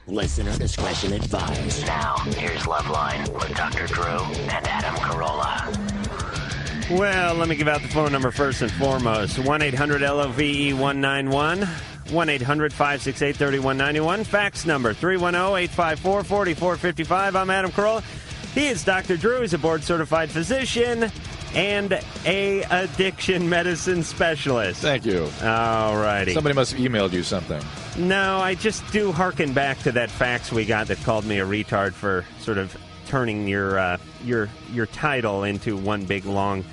Listener discretion advised. Now, here's Loveline with Dr. Drew and Adam Carolla. Well, let me give out the phone number first and foremost. 1-800-LOVE-191. 1-800-568-3191. Fax number 310-854-4455. I'm Adam Carolla. He is Dr. Drew. He's a board-certified physician and a addiction medicine specialist. Thank you. All righty. Somebody must have emailed you something. No, I just do harken back to that fax we got that called me a retard for sort of turning your title into one big long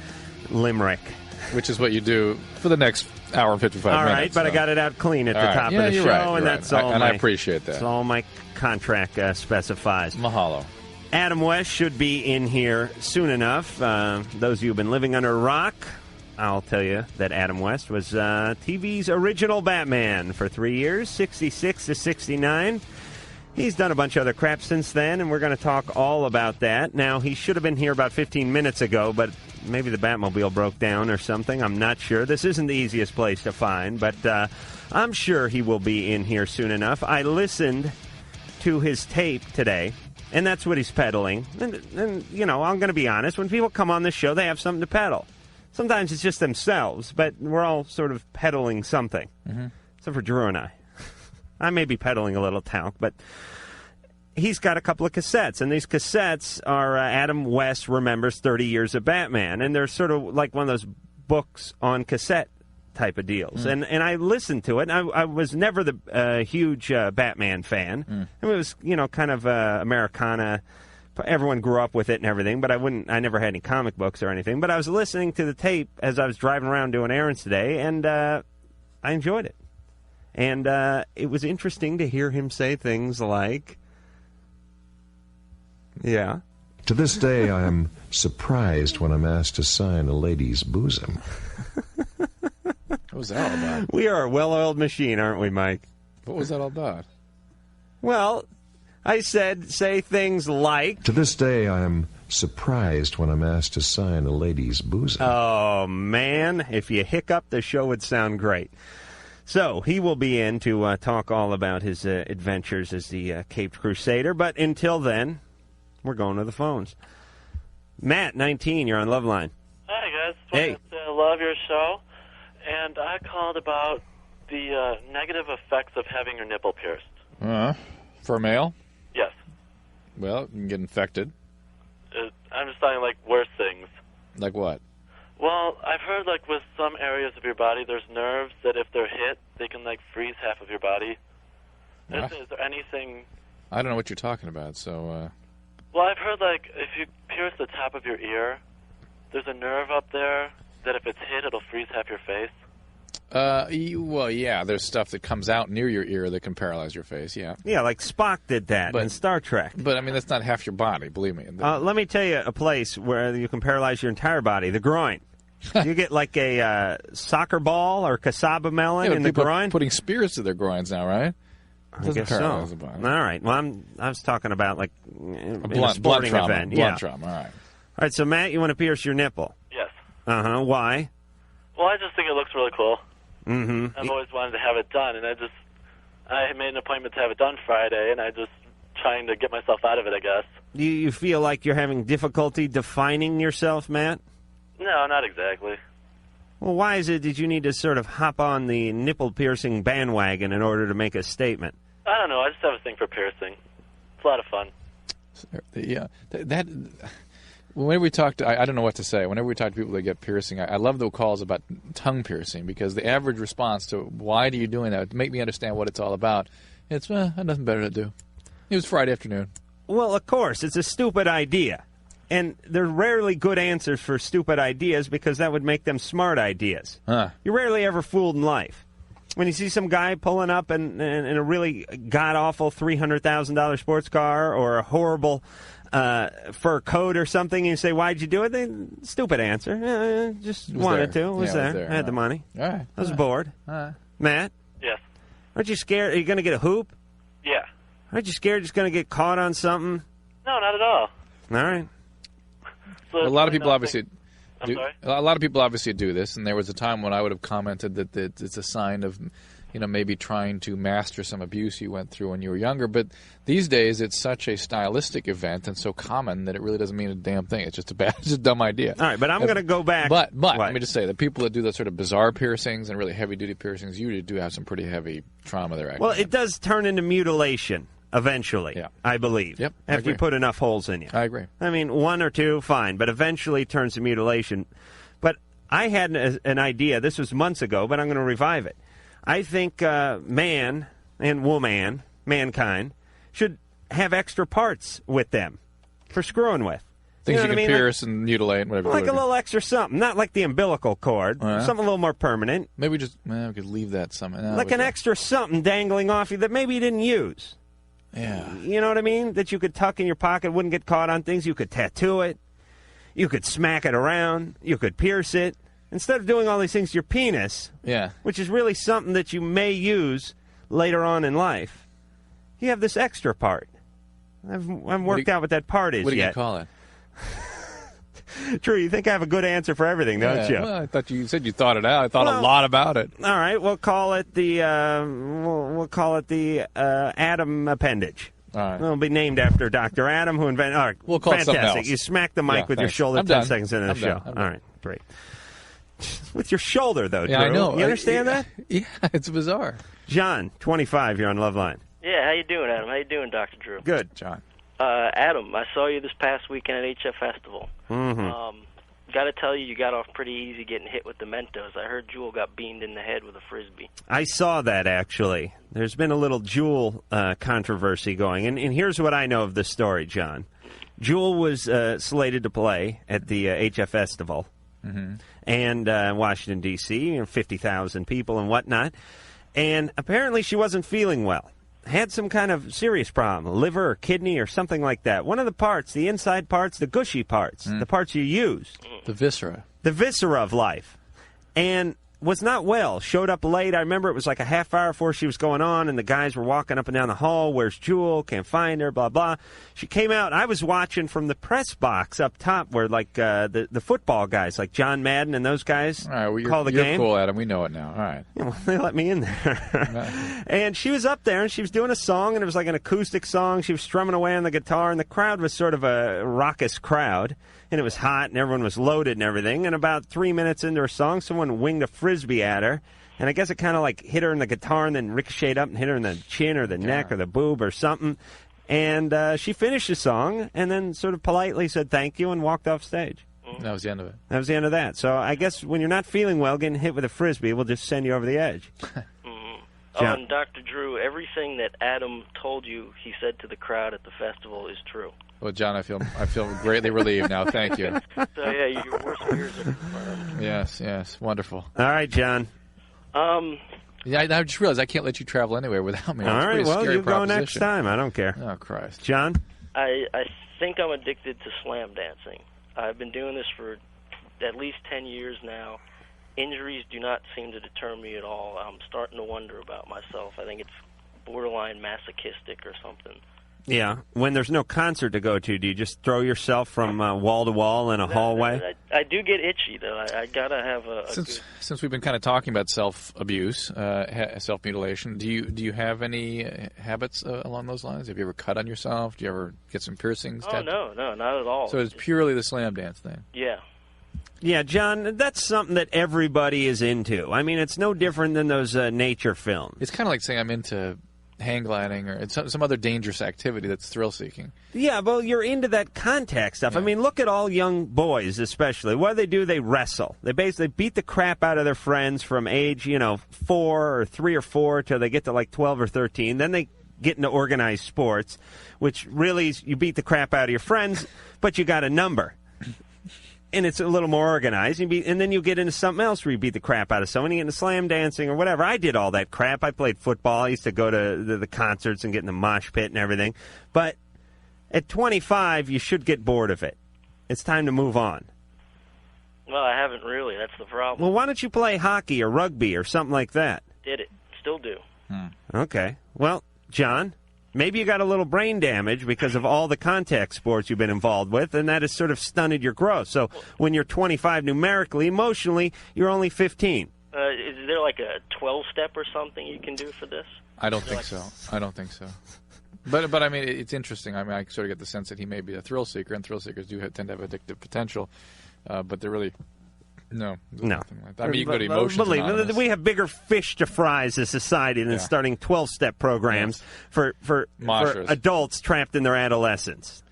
limerick. Which is what you do for the next hour and 55 minutes. All right, but so. I got it out clean at the top of the show, right, and that's all. And I appreciate that. That's all my contract specifies. Mahalo. Adam West should be in here soon enough. Those of you who've been living under a rock, I'll tell you that Adam West was TV's original Batman for 3 years, 66 to 69. He's done a bunch of other crap since then, and we're going to talk all about that. Now, he should have been here about 15 minutes ago, but maybe the Batmobile broke down or something. I'm not sure. This isn't the easiest place to find, but I'm sure he will be in here soon enough. I listened to his tape today, and that's what he's peddling. And you know, I'm going to be honest. When people come on this show, they have something to peddle. Sometimes it's just themselves, but we're all sort of peddling something. Mm-hmm. Except for Drew and I. I may be peddling a little talc, but he's got a couple of cassettes, and these cassettes are Adam West Remembers 30 Years of Batman, and they're sort of like one of those books on cassette type of deals. And I listened to it, and I was never the huge Batman fan. I mean, it was, you know, kind of Americana. Everyone grew up with it and everything, but I never had any comic books or anything. But I was listening to the tape as I was driving around doing errands today, and I enjoyed it. And it was interesting to hear him say things like, yeah. To this day, I am surprised when I'm asked to sign a lady's bosom. What was that all about? We are a well-oiled machine, aren't we, Mike? What was that all about? Well, I said, say things like... To this day, I am surprised when I'm asked to sign a lady's bosom. Oh, man. If you hiccup, the show would sound great. So, he will be in to talk all about his adventures as the Caped Crusader. But until then, we're going to the phones. Matt, 19, you're on Loveline. Hi, guys. Hey. Love your show. And I called about the negative effects of having your nipple pierced. For a male? Yes. Well, you can get infected. I'm just talking, like, worse things. Like what? Well, I've heard, like, with some areas of your body, there's nerves that if they're hit, they can, like, freeze half of your body. Is there anything... I don't know what you're talking about, so... Well, I've heard, like, if you pierce the top of your ear, there's a nerve up there that if it's hit, it'll freeze half your face. Well, yeah, there's stuff that comes out near your ear that can paralyze your face, yeah. Yeah, like Spock did that in Star Trek. But, I mean, that's not half your body, believe me. Let me tell you a place where you can paralyze your entire body, the groin. You get like a soccer ball or cassava melon in the groin. Putting spears to their groins now, right? I guess so. All right. Well, I was talking about like a sporting event. Blunt trauma, all right. All right, so Matt, you want to pierce your nipple? Yes. Uh-huh. Why? Well, I just think it looks really cool. Mm-hmm. I've always wanted to have it done, and I made an appointment to have it done Friday, and I just trying to get myself out of it, I guess. Do you feel like you're having difficulty defining yourself, Matt? No, not exactly. Well, why is it that you need to sort of hop on the nipple-piercing bandwagon in order to make a statement? I don't know. I just have a thing for piercing. It's a lot of fun. Yeah, whenever we talk to, I don't know what to say. Whenever we talk to people that get piercing, I love the calls about tongue piercing because the average response to why do you doing that, to make me understand what it's all about, it's, I have nothing better to do. It was Friday afternoon. Well, of course, it's a stupid idea. And there are rarely good answers for stupid ideas because that would make them smart ideas. Huh. You're rarely ever fooled in life. When you see some guy pulling up in a really god-awful $300,000 sports car or a horrible fur coat or something, and you say, why'd you do it? Stupid answer. Just wanted to. It was there. I had the money. All right. I was bored. Matt? Yes. Aren't you scared? Are you going to get a hoop? Yeah. Aren't you scared you're just going to get caught on something? No, not at all. All right. So a lot of people obviously I'm sorry? A lot of people obviously do this, and there was a time when I would have commented that it's a sign of, maybe trying to master some abuse you went through when you were younger. But these days, it's such a stylistic event and so common that it really doesn't mean a damn thing. It's just it's a dumb idea. All right, but I'm going to go back. But let me just say, the people that do those sort of bizarre piercings and really heavy-duty piercings usually do have some pretty heavy trauma there. Well, it does turn into mutilation eventually, I believe. Yep, after you put enough holes in you. I agree. I mean, 1 or 2, fine, but eventually it turns to mutilation. But I had an idea. This was months ago, but I'm going to revive it. I think man and woman, mankind, should have extra parts with them for screwing with. Things you can pierce and mutilate and whatever. Like a little extra something. Not like the umbilical cord. Something a little more permanent. Maybe we could leave that something. Like an extra something dangling off you that maybe you didn't use. Yeah. You know what I mean? That you could tuck in your pocket, wouldn't get caught on things. You could tattoo it. You could smack it around. You could pierce it. Instead of doing all these things to your penis, which is really something that you may use later on in life, you have this extra part. I haven't worked out what that part is yet. What do you call it? Drew, you think I have a good answer for everything, don't you? Well, I thought you said you thought it out. I thought a lot about it. All right, we'll call it the Adam appendage. All right. It'll be named after Dr. Adam, who invented. All right, we'll call it something else. You smack the mic with your shoulder 10 seconds into the show. All right, great. With your shoulder, though, Drew. Yeah, I know. You understand that? Yeah, it's bizarre. John, 25, you're on Loveline. Yeah, how you doing, Adam? How you doing, Dr. Drew? Good. John. Adam, I saw you this past weekend at HF Festival. Mm-hmm. Got to tell you got off pretty easy getting hit with the Mentos. I heard Jewel got beamed in the head with a Frisbee. I saw that, actually. There's been a little Jewel controversy going. And here's what I know of this story, John. Jewel was slated to play at the HF Festival. And Washington, D.C., 50,000 people and whatnot. And apparently she wasn't feeling well. Had some kind of serious problem, liver or kidney or something like that. One of the parts, the inside parts, the gushy parts, the parts you use. The viscera. The viscera of life. And was not well. Showed up late. I remember it was like a half hour before she was going on, and the guys were walking up and down the hall. Where's Jewel? Can't find her, blah, blah. She came out. I was watching from the press box up top where, like, the football guys, like John Madden and those guys all right, well, call the game. You're cool, Adam. We know it now. All right. Yeah, well, they let me in there. And she was up there, and she was doing a song, and it was like an acoustic song. She was strumming away on the guitar, and the crowd was sort of a raucous crowd. And it was hot, and everyone was loaded and everything. And about 3 minutes into her song, someone winged a Frisbee at her. And I guess it kind of like hit her in the guitar and then ricocheted up and hit her in the chin or the neck or the boob or something. And she finished the song and then sort of politely said thank you and walked off stage. That was the end of it. That was the end of that. So I guess when you're not feeling well, getting hit with a Frisbee will just send you over the edge. And Dr. Drew, everything that Adam told you he said to the crowd at the festival is true. Well, John, I feel greatly relieved now. Thank you. So, yeah, your worst fears are confirmed. Yes, wonderful. All right, John. Yeah, I just realized I can't let you travel anywhere without me. All right, well, you go next time. I don't care. Oh, Christ. John? I think I'm addicted to slam dancing. I've been doing this for at least 10 years now. Injuries do not seem to deter me at all. I'm starting to wonder about myself. I think it's borderline masochistic or something. Yeah. When there's no concert to go to, do you just throw yourself from wall to wall in a hallway? I do get itchy, though. I got to have a Since we've been kind of talking about self-abuse, self-mutilation, do you have any habits along those lines? Have you ever cut on yourself? Do you ever get some piercings? Oh, no, not at all. So it's purely the slam dance thing? Yeah. Yeah, John, that's something that everybody is into. I mean, it's no different than those nature films. It's kind of like saying I'm into hang gliding or some other dangerous activity that's thrill-seeking. Yeah, well, you're into that contact stuff. Yeah. I mean, look at all young boys especially. What do? They wrestle. They basically beat the crap out of their friends from age, 4 or 3 or 4 till they get to like 12 or 13. Then they get into organized sports, which really is you beat the crap out of your friends, but you got a number. And it's a little more organized. And then you get into something else where you beat the crap out of someone. You get into slam dancing or whatever. I did all that crap. I played football. I used to go to the concerts and get in the mosh pit and everything. But at 25, you should get bored of it. It's time to move on. Well, I haven't really. That's the problem. Well, why don't you play hockey or rugby or something like that? Did it. Still do. Okay. Well, John, maybe you got a little brain damage because of all the contact sports you've been involved with, and that has sort of stunted your growth. So when you're 25 numerically, emotionally, you're only 15. Is Is there like a 12-step or something you can do for this? I don't think so. I don't think so. But I mean, it's interesting. I mean, I sort of get the sense that he may be a thrill seeker, and thrill seekers do tend to have addictive potential. But they're really nothing like that. I mean, you can go to Emotions Anonymous. We have bigger fish to fry as a society than starting 12-step programs for adults trapped in their adolescence.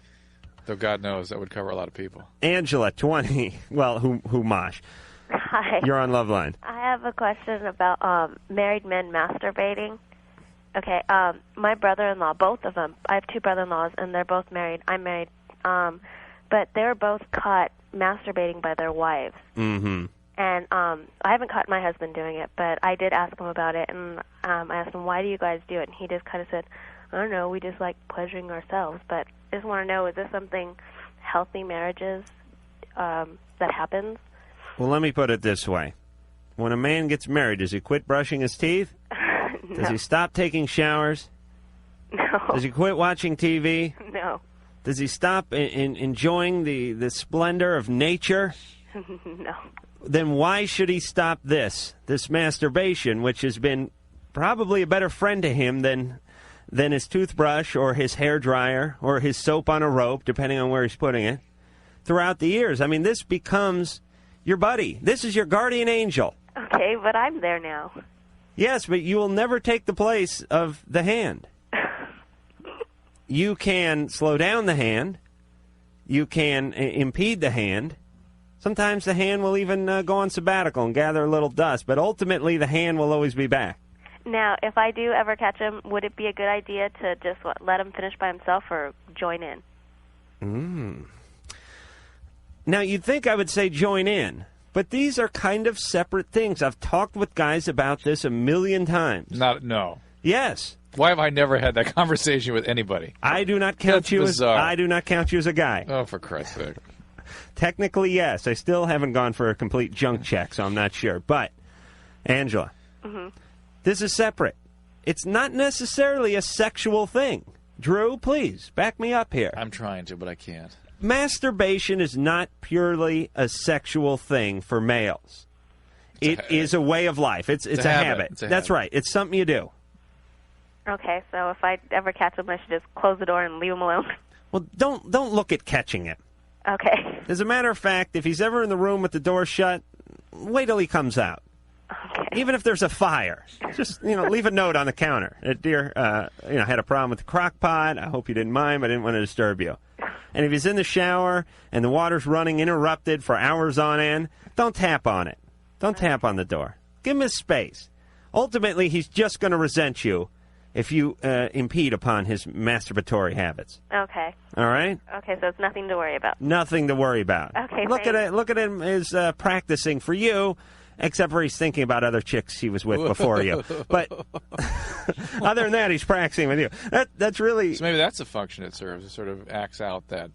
Though God knows that would cover a lot of people. Angela, 20. Well, who mosh? Hi. You're on Loveline. I have a question about married men masturbating. Okay, my brother-in-law, both of them, I have two brother-in-laws, and they're both married. I'm married. But they were both caught masturbating by their wives. Mm-hmm. And I haven't caught my husband doing it, but I did ask him about it, and I asked him, why do you guys do it? And he just kind of said, I don't know, we just like pleasuring ourselves. But I just want to know, is this something healthy marriages that happens? Well, let me put it this way. When a man gets married, does he quit brushing his teeth? No. Does he stop taking showers? No. Does he quit watching TV? No. Does he stop enjoying the splendor of nature? No. Then why should he stop this masturbation, which has been probably a better friend to him than his toothbrush or his hairdryer or his soap on a rope, depending on where he's putting it, throughout the years? I mean, this becomes your buddy. This is your guardian angel. Okay, but I'm there now. Yes, but you will never take the place of the hand. You can slow down the hand. You can impede the hand. Sometimes the hand will even go on sabbatical and gather a little dust, but ultimately the hand will always be back. Now, if I do ever catch him, would it be a good idea to just let him finish by himself or join in? Now, you'd think I would say join in, but these are kind of separate things. I've talked with guys about this a million times. No. Yes. Why have I never had that conversation with anybody? I do not count you bizarre. I do not count you as a guy. Oh, for Christ's sake. Technically, yes. I still haven't gone for a complete junk check, so I'm not sure. But, Angela, this is separate. It's not necessarily a sexual thing. Drew, please, back me up here. I'm trying to, but I can't. Masturbation is not purely a sexual thing for males. It is a way of life. It's a habit. That's right. It's something you do. Okay, so if I ever catch him, I should just close the door and leave him alone? Well, don't look at catching him. Okay. As a matter of fact, if he's ever in the room with the door shut, wait till he comes out. Okay. Even if there's a fire, just leave a note on the counter. Dear, had a problem with the crock pot. I hope you didn't mind, but I didn't want to disturb you. And if he's in the shower and the water's running interrupted for hours on end, don't tap on it. Don't tap on the door. Give him his space. Ultimately, he's just going to resent you if you impede upon his masturbatory habits. Okay. All right? Okay, so it's nothing to worry about. Nothing to worry about. Okay, Look at him as practicing for you, except for he's thinking about other chicks he was with before you. But other than that, he's practicing with you. That's really... So maybe that's a function it serves. It sort of acts out that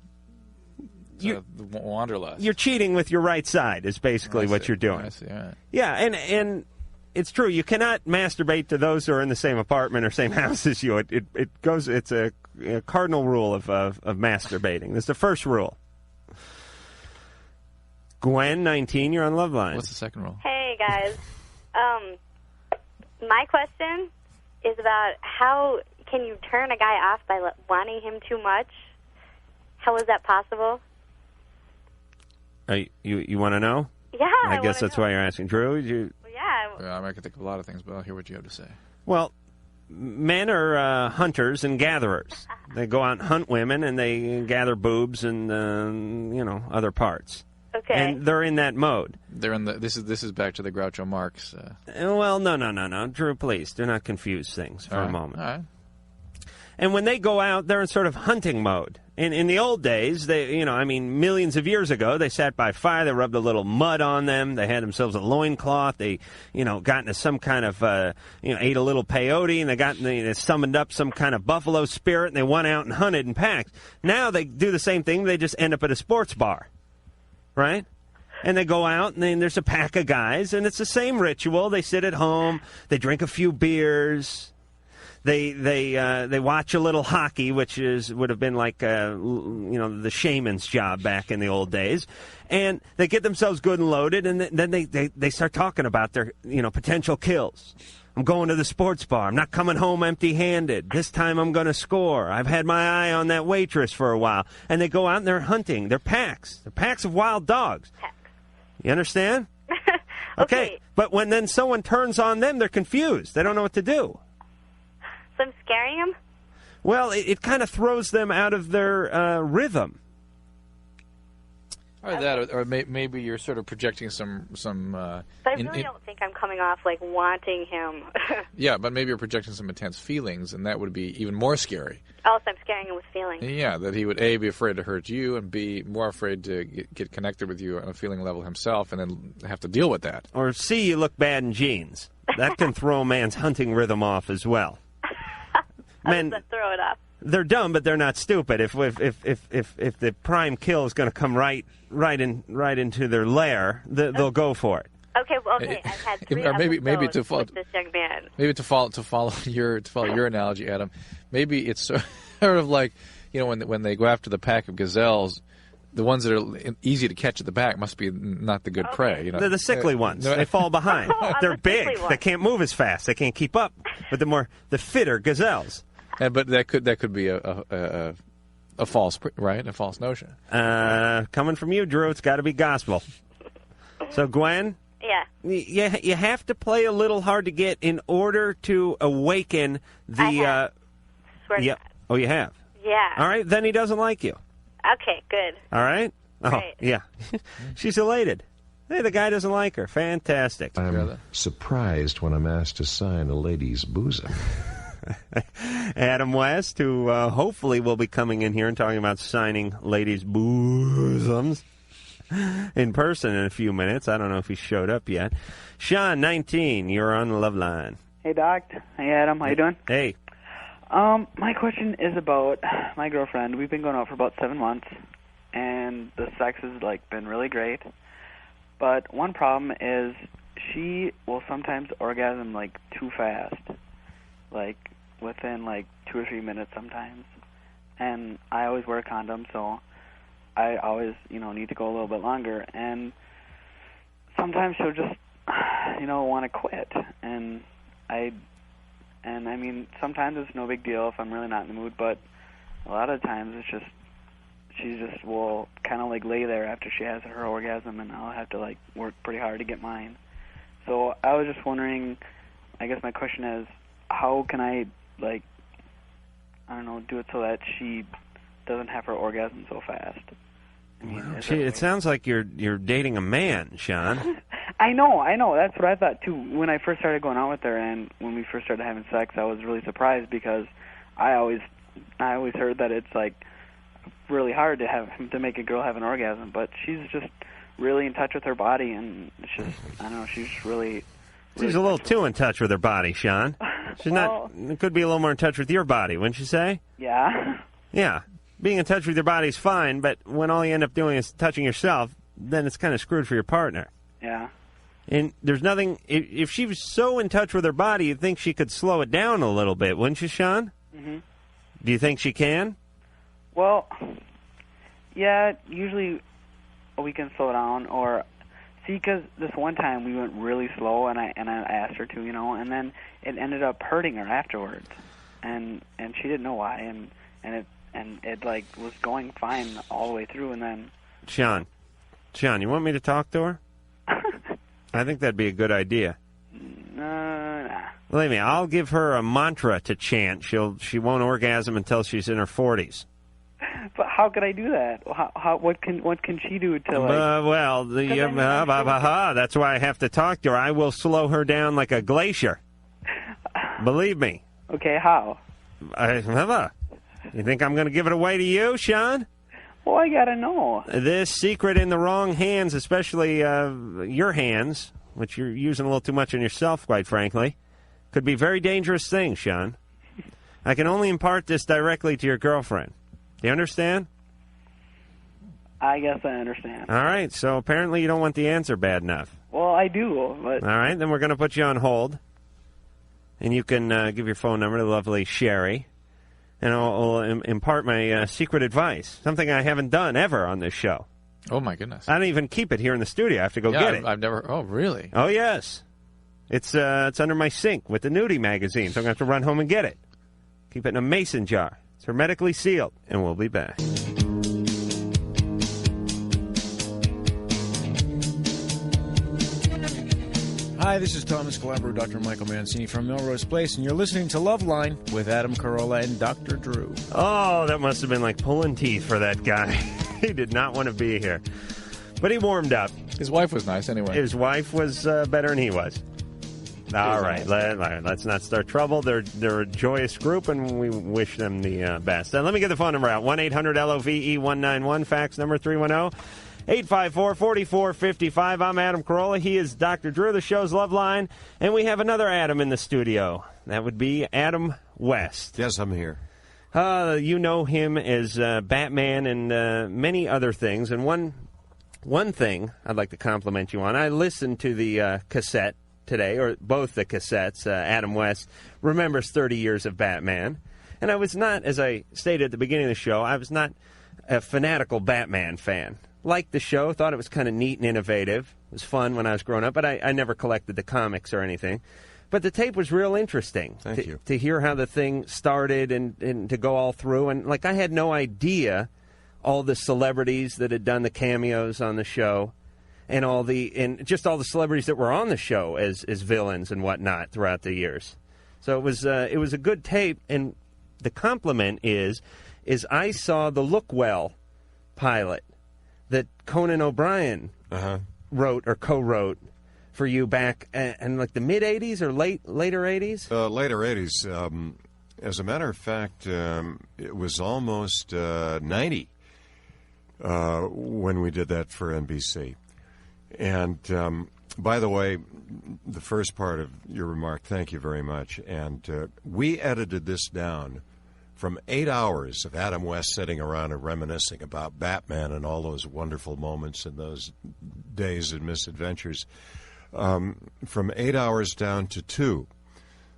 the wanderlust. You're cheating with your right side is basically what you're doing. I see, all right. Yeah, and it's true. You cannot masturbate to those who are in the same apartment or same house as you. It's a cardinal rule of masturbating. That's the first rule. Gwen, 19, you're on Loveline. What's the second rule? Hey, guys. My question is about how can you turn a guy off by wanting him too much? How is that possible? You want to know? Yeah, I guess that's why you're asking. Drew, Yeah. I can think of a lot of things, but I'll hear what you have to say. Well, men are hunters and gatherers. They go out and hunt women, and they gather boobs and other parts. Okay. And they're in that mode. They're in the. This is back to the Groucho Marx. Well, no, Drew, please do not confuse things for a moment. All right. And when they go out, they're in sort of hunting mode. In the old days, millions of years ago, they sat by fire, they rubbed a little mud on them, they had themselves a loincloth, they, got into some kind of, ate a little peyote, and they summoned up some kind of buffalo spirit, and they went out and hunted in packs. Now they do the same thing, they just end up at a sports bar, right? And they go out, and then there's a pack of guys, and it's the same ritual. They sit at home, they drink a few beers, they watch a little hockey, which would have been like the shaman's job back in the old days, and they get themselves good and loaded, and then they start talking about their potential kills. I'm going to the sports bar. I'm not coming home empty-handed. This time I'm going to score. I've had my eye on that waitress for a while. And they go out and they're hunting. They're packs. They're packs of wild dogs. Packs. You understand? Okay. But when then someone turns on them, they're confused. They don't know what to do. So I'm scaring them? Well, it kind of throws them out of their rhythm. Or that, or maybe you're sort of projecting some. But I really don't think I'm coming off like wanting him. Yeah, but maybe you're projecting some intense feelings, and that would be even more scary. Also, I'm scaring him with feelings. Yeah, that he would A, be afraid to hurt you, and B, more afraid to get connected with you on a feeling level himself, and then have to deal with that. Or C, you look bad in jeans. That can throw a man's hunting rhythm off as well. Men, throw it off. They're dumb, but they're not stupid. If the prime kill is going to come right into their lair, they'll go for it. Okay, I've had 3 episodes with this young man. Maybe to follow your analogy, Adam. Maybe it's sort of like when they go after the pack of gazelles, the ones that are easy to catch at the back must be not the good prey. They're the sickly ones. They fall behind. They're big. They can't move as fast. They can't keep up with the fitter gazelles. But that could be a false, right? A false notion. Coming from you, Drew, it's got to be gospel. So, Gwen? Yeah. You have to play a little hard to get in order to awaken the... I have. Swear to God. Oh, you have? Yeah. All right, then he doesn't like you. Okay, good. All right? Oh, Great. yeah. She's elated. Hey, the guy doesn't like her. Fantastic. I'm surprised when I'm asked to sign a lady's bosom. Adam West, who hopefully will be coming in here and talking about signing ladies' bosoms in person in a few minutes. I don't know if he showed up yet. Sean, 19, you're on the Loveline. Hey, Doc. Hey, Adam. How you doing? Hey. My question is about my girlfriend. We've been going out for about 7 months, and the sex has been really great. But one problem is she will sometimes orgasm too fast, within 2 or 3 minutes sometimes. And I always wear a condom, so I always need to go a little bit longer. And sometimes she'll just want to quit, and I mean, sometimes it's no big deal if I'm really not in the mood, but a lot of times it's just, she just will kind of lay there after she has her orgasm, and I'll have to work pretty hard to get mine. So I was just wondering, I guess my question is, how can I, I don't know, do it so that she doesn't have her orgasm so fast? I mean, it sounds like you're dating a man, Sean. I know. That's what I thought, too. When I first started going out with her and when we first started having sex, I was really surprised because I always heard that it's, really hard to make a girl have an orgasm. But she's just really in touch with her body, and it's just, I don't know, she's really She's a little too in touch with her body, Sean. She's not. Could be a little more in touch with your body, wouldn't you say? Yeah. Yeah. Being in touch with your body is fine, but when all you end up doing is touching yourself, then it's kind of screwed for your partner. Yeah. And there's nothing. If she was so in touch with her body, you'd think she could slow it down a little bit, wouldn't you, Sean? Mm-hmm. Do you think she can? Well, yeah. Usually, we can slow down, or see, because this one time we went really slow, and I asked her to, and then it ended up hurting her afterwards, and she didn't know why, and it was going fine all the way through, and then. Sean, you want me to talk to her? I think that'd be a good idea. Nah. Believe me, I'll give her a mantra to chant. She won't orgasm until she's in her 40s. But how could I do that? What can she do to that's why I have to talk to her. I will slow her down like a glacier. Believe me. Okay, how? You think I'm going to give it away to you, Sean? Well, I gotta know. This secret in the wrong hands, especially your hands, which you're using a little too much on yourself, quite frankly, could be very dangerous things, Sean. I can only impart this directly to your girlfriend. Do you understand? I guess I understand. All right, so apparently you don't want the answer bad enough. Well, I do, but... All right, then we're going to put you on hold. and you can give your phone number to the lovely Sherry, and I'll impart my secret advice, something I haven't done ever on this show. Oh, my goodness. I don't even keep it here in the studio. I have to go get it. I've never... Oh, really? Oh, yes. It's under my sink with the nudie magazine, so I'm going to have to run home and get it. Keep it in a mason jar. It's hermetically sealed, and we'll be back. Hi, this is Thomas Calabro, Dr. Michael Mancini from Melrose Place, and you're listening to Loveline with Adam Carolla and Dr. Drew. Oh, that must have been like pulling teeth for that guy. He did not want to be here. But he warmed up. His wife was nice anyway. His wife was better than he was. All right, let's not start trouble. They're a joyous group, and we wish them the best. Let me get the phone number out. 1-800-LOVE-191, fax number 310-854-4455. I'm Adam Carolla. He is Dr. Drew. The show's Loveline, and we have another Adam in the studio. That would be Adam West. Yes, I'm here. You know him as Batman and many other things. And one thing I'd like to compliment you on, I listened to the cassette today, or both the cassettes. Adam West remembers 30 years of Batman. And I was not, as I stated at the beginning of the show, I was not a fanatical Batman fan. Liked the show, thought it was kind of neat and innovative. It was fun when I was growing up, but I never collected the comics or anything. But the tape was real interesting. Thank you. To hear how the thing started and to go all through. And, like, I had no idea all the celebrities that had done the cameos on the show and just all the celebrities that were on the show as villains and whatnot throughout the years. So it was a good tape. And the compliment is I saw the Look Well pilot that Conan O'Brien wrote or co-wrote for you back in like the mid-'80s or later 80s? Later 80s. As a matter of fact, it was almost 90 when we did that for NBC. And by the way, the first part of your remark, thank you very much. And we edited this down from 8 hours of Adam West sitting around and reminiscing about Batman and all those wonderful moments and those days and misadventures, from 8 hours down to 2.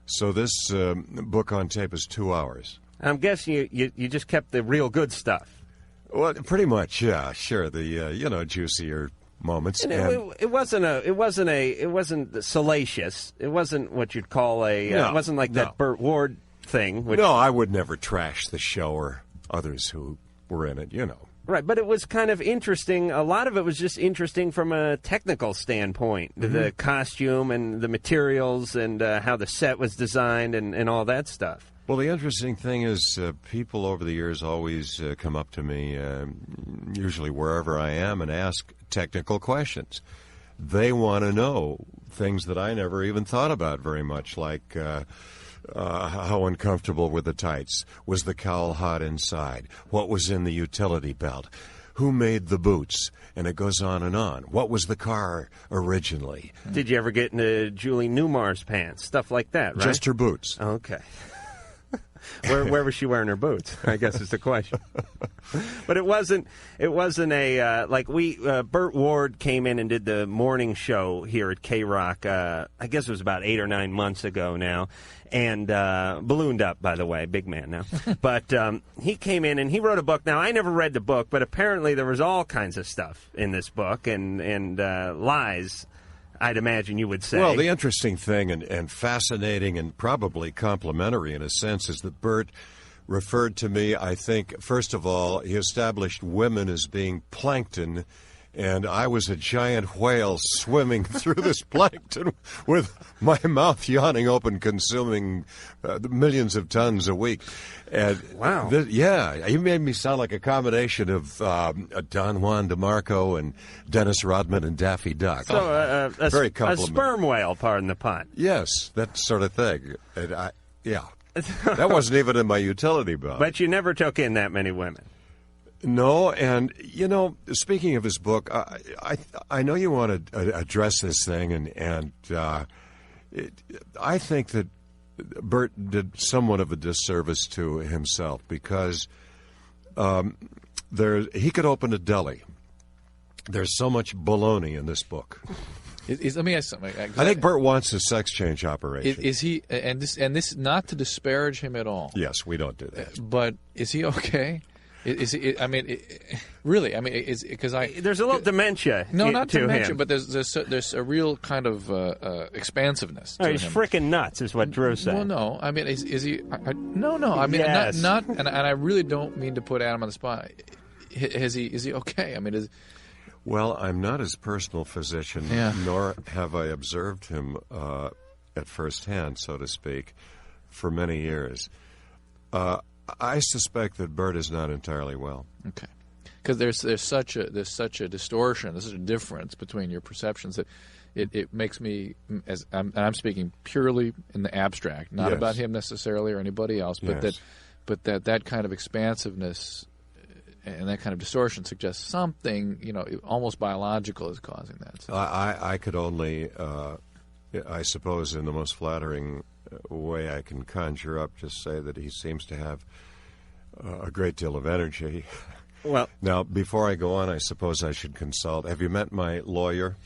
So this book on tape is 2 hours. I'm guessing you just kept the real good stuff. Well, pretty much, yeah, sure. The juicier moments. And it wasn't salacious. It wasn't what you'd call it wasn't like that Burt Ward thing. No, I would never trash the show or others who were in it, Right, but it was kind of interesting. A lot of it was just interesting from a technical standpoint. Mm-hmm. The costume and the materials and how the set was designed and all that stuff. Well, the interesting thing is people over the years always come up to me, usually wherever I am, and ask technical questions. They want to know things that I never even thought about very much, like how uncomfortable were the tights? Was the cowl hot inside? What was in the utility belt? Who made the boots? And it goes on and on. What was the car originally? Did you ever get into Julie Newmar's pants? Stuff like that, right? Just her boots. Okay. Where was she wearing her boots? I guess is the question. But it wasn't a Burt Ward came in and did the morning show here at K-Rock. I guess it was about 8 or 9 months ago now, and ballooned up, by the way, big man now. But he came in and he wrote a book. Now I never read the book, but apparently there was all kinds of stuff in this book and lies. I'd imagine you would say. Well, the interesting thing and fascinating and probably complimentary in a sense is that Burt referred to me, I think, first of all, he established women as being plankton, and I was a giant whale swimming through this plankton with my mouth yawning open, consuming millions of tons a week. And wow. He made me sound like a combination of Don Juan DeMarco and Dennis Rodman and Daffy Duck. So very a sperm whale, pardon the pun. Yes, that sort of thing. And that wasn't even in my utility belt. But you never took in that many women. No, and, speaking of his book, I know you want to address this thing, and I think that Burt did somewhat of a disservice to himself because he could open a deli. There's so much baloney in this book. Let me ask something. I think Bert wants a sex change operation. Is he? And this not to disparage him at all. Yes, we don't do that. But is he okay? Is he? I mean, really? I mean, is because there's a little dementia. No, not to dementia, him. but there's a real kind of expansiveness. Oh, to he's him. freaking nuts, is what Drew said. Well, no, I mean, is he? No. I mean, yes. not, and I really don't mean to put Adam on the spot. Is he okay? I mean, Well, I'm not his personal physician, nor have I observed him at first hand, so to speak, for many years. I suspect that Bert is not entirely well. Okay, because there's such a distortion, there's such a difference between your perceptions that it makes me, and I'm speaking purely in the abstract, not about him necessarily or anybody else, but that kind of expansiveness and that kind of distortion suggests something, almost biological is causing that. So. I could only, I suppose, in the most flattering way I can conjure up, just say that he seems to have a great deal of energy. Well, now, before I go on, I suppose I should consult. Have you met my lawyer,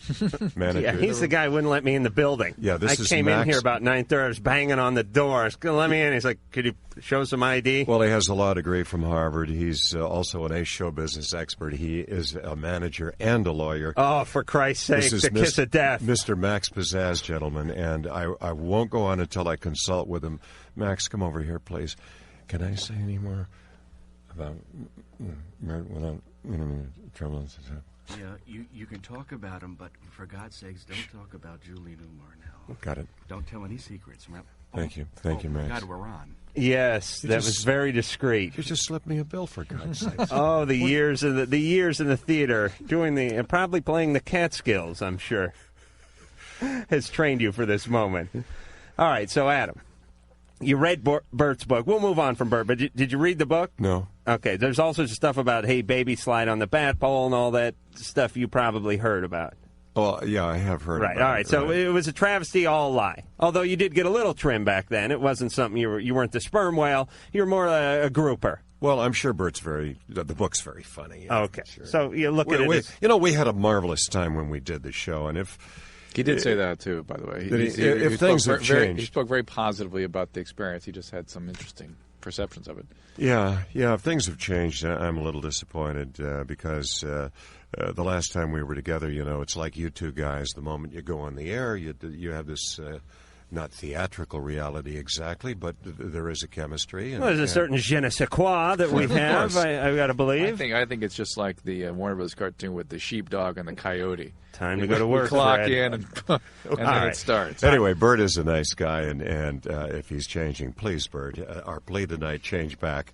manager? Yeah, he's the guy who wouldn't let me in the building. Yeah, I came in here about 9:30. I was banging on the door. I was going to let me in. He's like, could you show some ID? Well, he has a law degree from Harvard. He's also an ace show business expert. He is a manager and a lawyer. Oh, for Christ's sake, the kiss of death. Mr. Max Pizzazz, gentlemen, and I won't go on until I consult with him. Max, come over here, please. Can I say any more about without trouble? Yeah, you can talk about him, but for God's sakes, don't talk about Julie Newmar now. Got it. Don't tell any secrets. Thank you, Max. God, we're on. Yes, that was very discreet. You just slipped me a bill, for God's sake. Oh, the years in the theater, doing and probably playing the Catskills, I'm sure, has trained you for this moment. All right, so Adam, you read Bert's book. We'll move on from Bert, but did you read the book? No. Okay, there's all sorts of stuff about, hey, baby, slide on the bat pole and all that stuff you probably heard about. Oh, yeah, I have heard right, about all right, it. So it was a travesty, all a lie. Although you did get a little trim back then. It wasn't something you weren't the sperm whale. You were more a grouper. Well, I'm sure the book's very funny. Yeah, okay, sure. So you look at it. We had a marvelous time when we did the show, and if... He did say that, too, by the way. If things have changed... He spoke very positively about the experience. He just had some interesting perceptions of it. Yeah, if things have changed, I'm a little disappointed because the last time we were together, it's like you two guys. The moment you go on the air, you have this... not theatrical reality exactly, but there is a chemistry. And, there's a certain je ne sais quoi that we have, I've got to believe. I think it's just like the Warner Bros. Cartoon with the sheepdog and the coyote. Time to go to work, we clock Fred. in, and then it starts. Anyway, Bert is a nice guy, and if he's changing, please, Bert, our plea tonight, change back.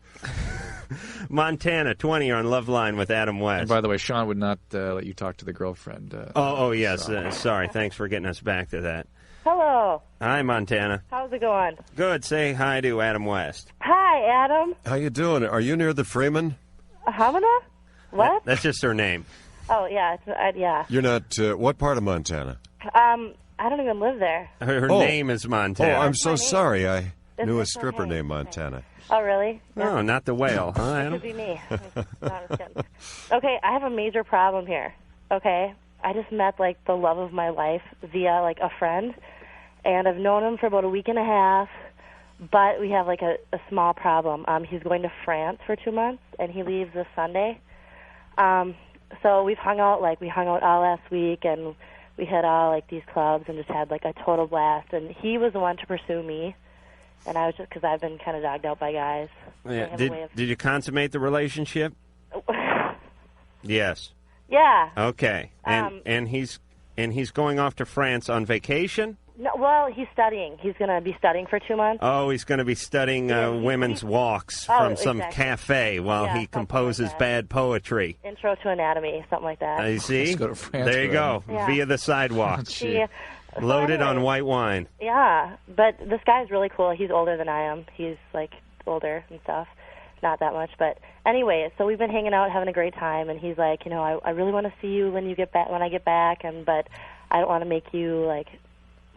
Montana, 20, you're on Loveline with Adam West. And by the way, Sean would not let you talk to the girlfriend. Yes. Sorry. Thanks for getting us back to that. Hello. Hi, Montana. How's it going? Good. Say hi to Adam West. Hi, Adam. How you doing? Are you near the Freeman? Havana? What? That's just her name. Oh, yeah. Yeah. You're not... what part of Montana? I don't even live there. Her name is Montana. Oh, I'm so sorry. I knew a stripper named Montana. Oh, really? No, Yeah. not the whale. Huh, Adam? Could be me. Okay, I have a major problem here. Okay? I just met, the love of my life via, a friend. And I've known him for about a week and a half. But we have, a small problem. He's going to France for 2 months, and he leaves this Sunday. So we've hung out, we hung out all last week, and we hit all, these clubs and just had, a total blast. And he was the one to pursue me. And I was just, because I've been kind of dogged out by guys. Yeah. Did you consummate the relationship? Yes. Yeah. Okay. And he's going off to France on vacation? No, well, he's studying. He's going to be studying for 2 months. Oh, he's going to be studying women's walks from some cafe while he composes bad poetry. Intro to anatomy, something like that. You see? Let's go to France. There you go. Yeah. Via the sidewalk. Loaded on white wine. Yeah, but this guy's really cool. He's older than I am. He's, older and stuff. Not that much, but anyway, so we've been hanging out, having a great time, and he's like, I really want to see you when I get back, but I don't want to make you,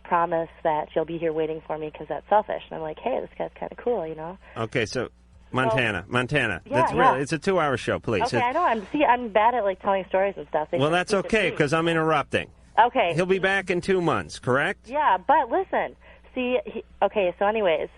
promise that you'll be here waiting for me because that's selfish. And I'm like, hey, this guy's kind of cool, Okay, so Montana. Yeah. It's a 2-hour show, please. Okay, I know. I'm bad at telling stories and stuff. Well, that's okay because I'm interrupting. Okay. He'll be back in 2 months, correct? Yeah, but listen. See, okay, so anyways,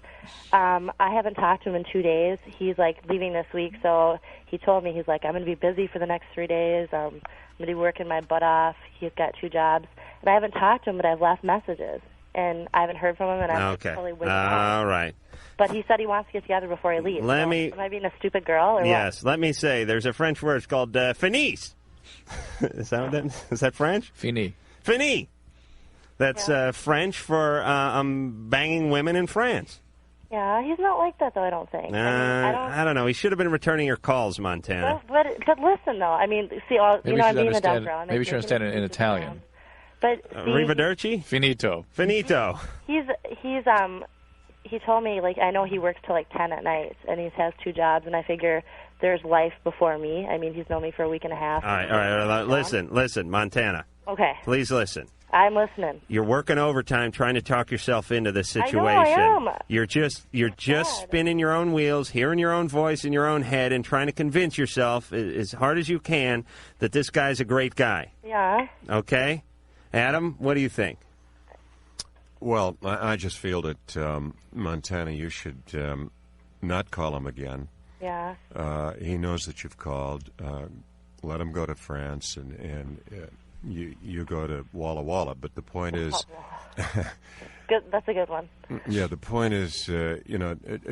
I haven't talked to him in 2 days. He's, like, leaving this week, so he told me, he's like, I'm going to be busy for the next 3 days. I'm going to be working my butt off. He's got 2 jobs. And I haven't talked to him, but I've left messages. And I haven't heard from him, and I'm totally waiting. All right. But he said he wants to get together before he leaves. Am I being a stupid girl? Or yes, let me say, there's a French word. It's called finis. Is that French? Fini. Fini. That's French for banging women in France. Yeah, he's not like that, though, I don't think. I don't know. He should have been returning your calls, Montana. But listen, though. I mean, see, Maybe I'm being a dumb girl. Maybe you should understand it in Italian. But see, Arrivederci? Finito. Finito. He told me, like, I know he works till like 10 at night, and he has 2 jobs, and I figure there's life before me. I mean, he's known me for a week and a half. All right. Listen, Montana. Okay. Please listen. I'm listening. You're working overtime trying to talk yourself into this situation. I know I am. You're just spinning your own wheels, hearing your own voice in your own head, and trying to convince yourself as hard as you can that this guy's a great guy. Yeah. Okay? Adam, what do you think? Well, I just feel that, Montana, you should not call him again. Yeah. He knows that you've called. Let him go to France, and you go to Walla Walla. But the point is... Good. That's a good one. Yeah, the point is,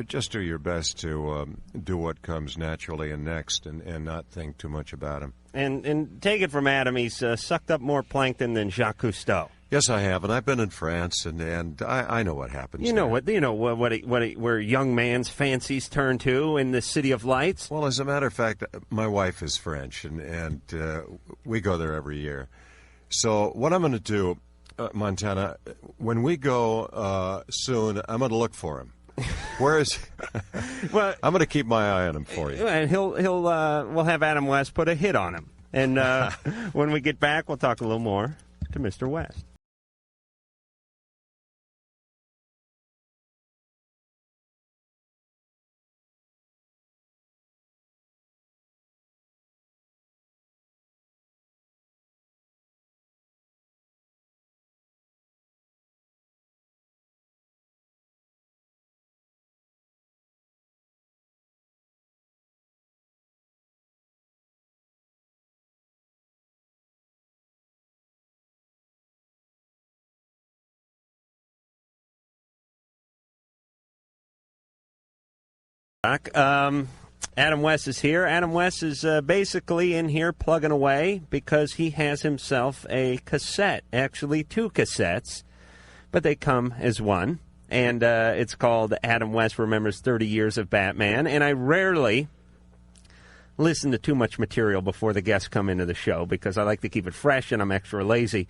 just do your best to do what comes naturally and next, and not think too much about him. And take it from Adam, he's sucked up more plankton than Jacques Cousteau. Yes, I have, and I've been in France, and I know what happens. Where young man's fancies turn to in the City of Lights. Well, as a matter of fact, my wife is French, and we go there every year. So what I'm going to do, Montana, when we go soon, I'm going to look for him. Where is he? Well, I'm going to keep my eye on him for you. And we'll have Adam West put a hit on him. And when we get back, we'll talk a little more to Mr. West. Adam West is here. Adam West is basically in here plugging away because he has himself a cassette, actually 2 cassettes, but they come as one. And it's called Adam West Remembers 30 Years of Batman. And I rarely listen to too much material before the guests come into the show because I like to keep it fresh and I'm extra lazy.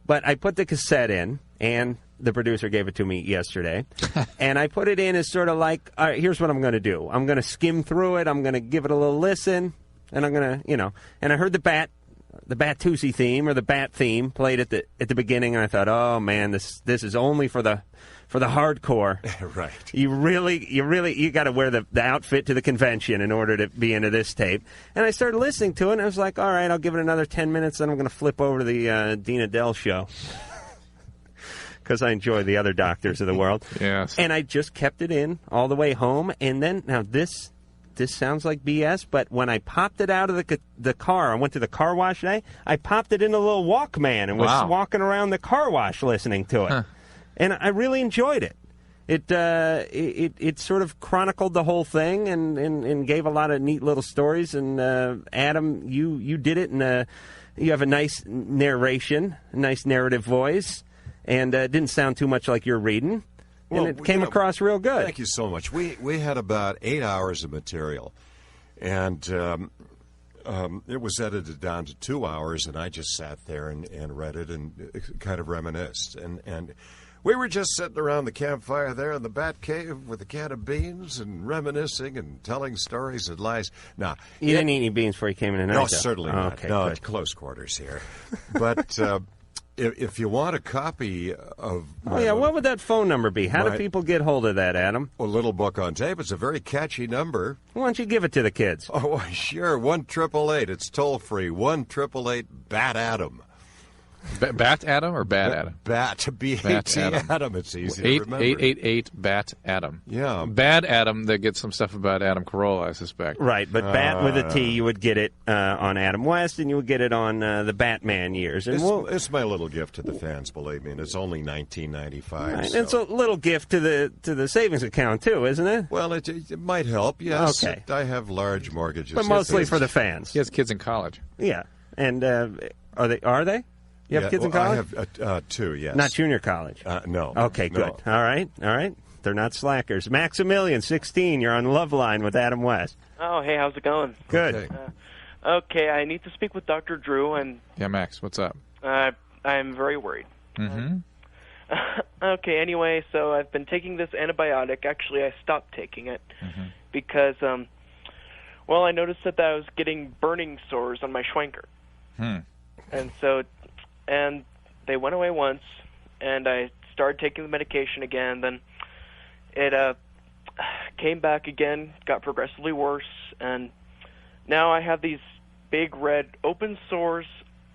But I put the cassette in, and the producer gave it to me yesterday, and I put it in as sort of like, all right, here's what I'm going to do. I'm going to skim through it. I'm going to give it a little listen, and I'm going to, and I heard the Bat-Tusi theme or the Bat theme played at the beginning, and I thought, oh man, this is only for the hardcore. Right. You got to wear the outfit to the convention in order to be into this tape. And I started listening to it, and I was like, all right, I'll give it another 10 minutes, then I'm going to flip over to the Dean Adele show. Because I enjoy the other doctors of the world. Yes. And I just kept it in all the way home. And then, now this sounds like BS, but when I popped it out of the car, I went to the car wash today, I popped it in a little Walkman and was walking around the car wash listening to it. Huh. And I really enjoyed it. It sort of chronicled the whole thing and gave a lot of neat little stories. And Adam, you did it, and you have a nice narration, a nice narrative voice. And it didn't sound too much like you're reading, and it came across real good. Thank you so much. We had about 8 hours of material, and it was edited down to 2 hours, and I just sat there and read it and kind of reminisced. And we were just sitting around the campfire there in the Bat Cave with a can of beans and reminiscing and telling stories and lies. Now, you didn't eat any beans before you came in tonight? No, certainly not. Okay, no, good. It's close quarters here. But... If you want a copy of... what would that phone number be? How do people get hold of that, Adam? A little book on tape. It's a very catchy number. Why don't you give it to the kids? Oh, sure. 1-888. It's toll-free. 1-888-BAT-ADAM. Bat Adam or Bad Adam? Bat, B-A-T Adam. It's easy to remember. 888 Bat Adam. Yeah. Bad Adam, they get some stuff about Adam Carolla, I suspect. Right, but Bat with a T, you would get it on Adam West, and you would get it on the Batman years. And it's my little gift to the fans, believe me, and it's only $19.95. Right, so. it's a little gift to the savings account, too, isn't it? Well, it might help, yes. Okay. I have large mortgages. But mostly for the fans. He has kids in college. Yeah. And are they? You have kids in college? I have 2, yes. Not junior college? No. Okay, good. No. All right. They're not slackers. Maximilian, 16, you're on Loveline with Adam West. Oh, hey, how's it going? Good. Okay, I need to speak with Dr. Drew, and... Yeah, Max, what's up? I'm very worried. Mm-hmm. Okay, anyway, so I've been taking this antibiotic. Actually, I stopped taking it because, well, I noticed that I was getting burning sores on my schwanker. And they went away once, and I started taking the medication again. Then it came back again, got progressively worse, and now I have these big red open sores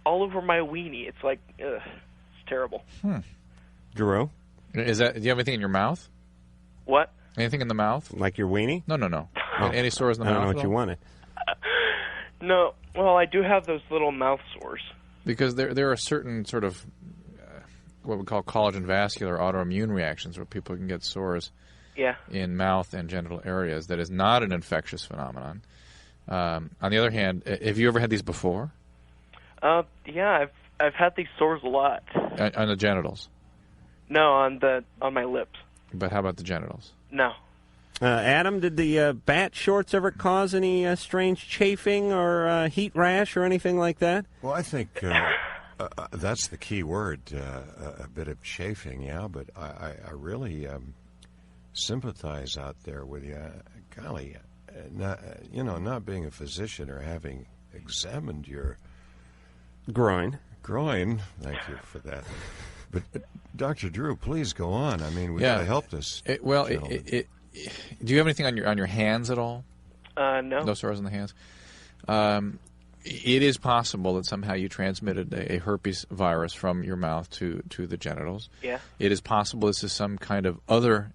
all over my weenie. It's like, it's terrible. Drew? Do you have anything in your mouth? What? Anything in the mouth? Like your weenie? No. Any sores in the mouth? I don't know what you wanted. No. Well, I do have those little mouth sores. Because there are certain sort of what we call collagen vascular autoimmune reactions where people can get sores in mouth and genital areas. That is not an infectious phenomenon. On the other hand, have you ever had these before? Yeah, I've had these sores a lot. On the genitals? No, on my lips. But how about the genitals? No. Adam, did the bat shorts ever cause any strange chafing or heat rash or anything like that? Well, I think that's the key word, a bit of chafing, yeah, but I really sympathize out there with you. Golly, not being a physician or having examined your groin. Thank you for that. But Dr. Drew, please go on. I mean, we got to help this. Do you have anything on your hands at all? No. No sores on the hands. It is possible that somehow you transmitted a herpes virus from your mouth to the genitals. Yeah. It is possible this is some kind of other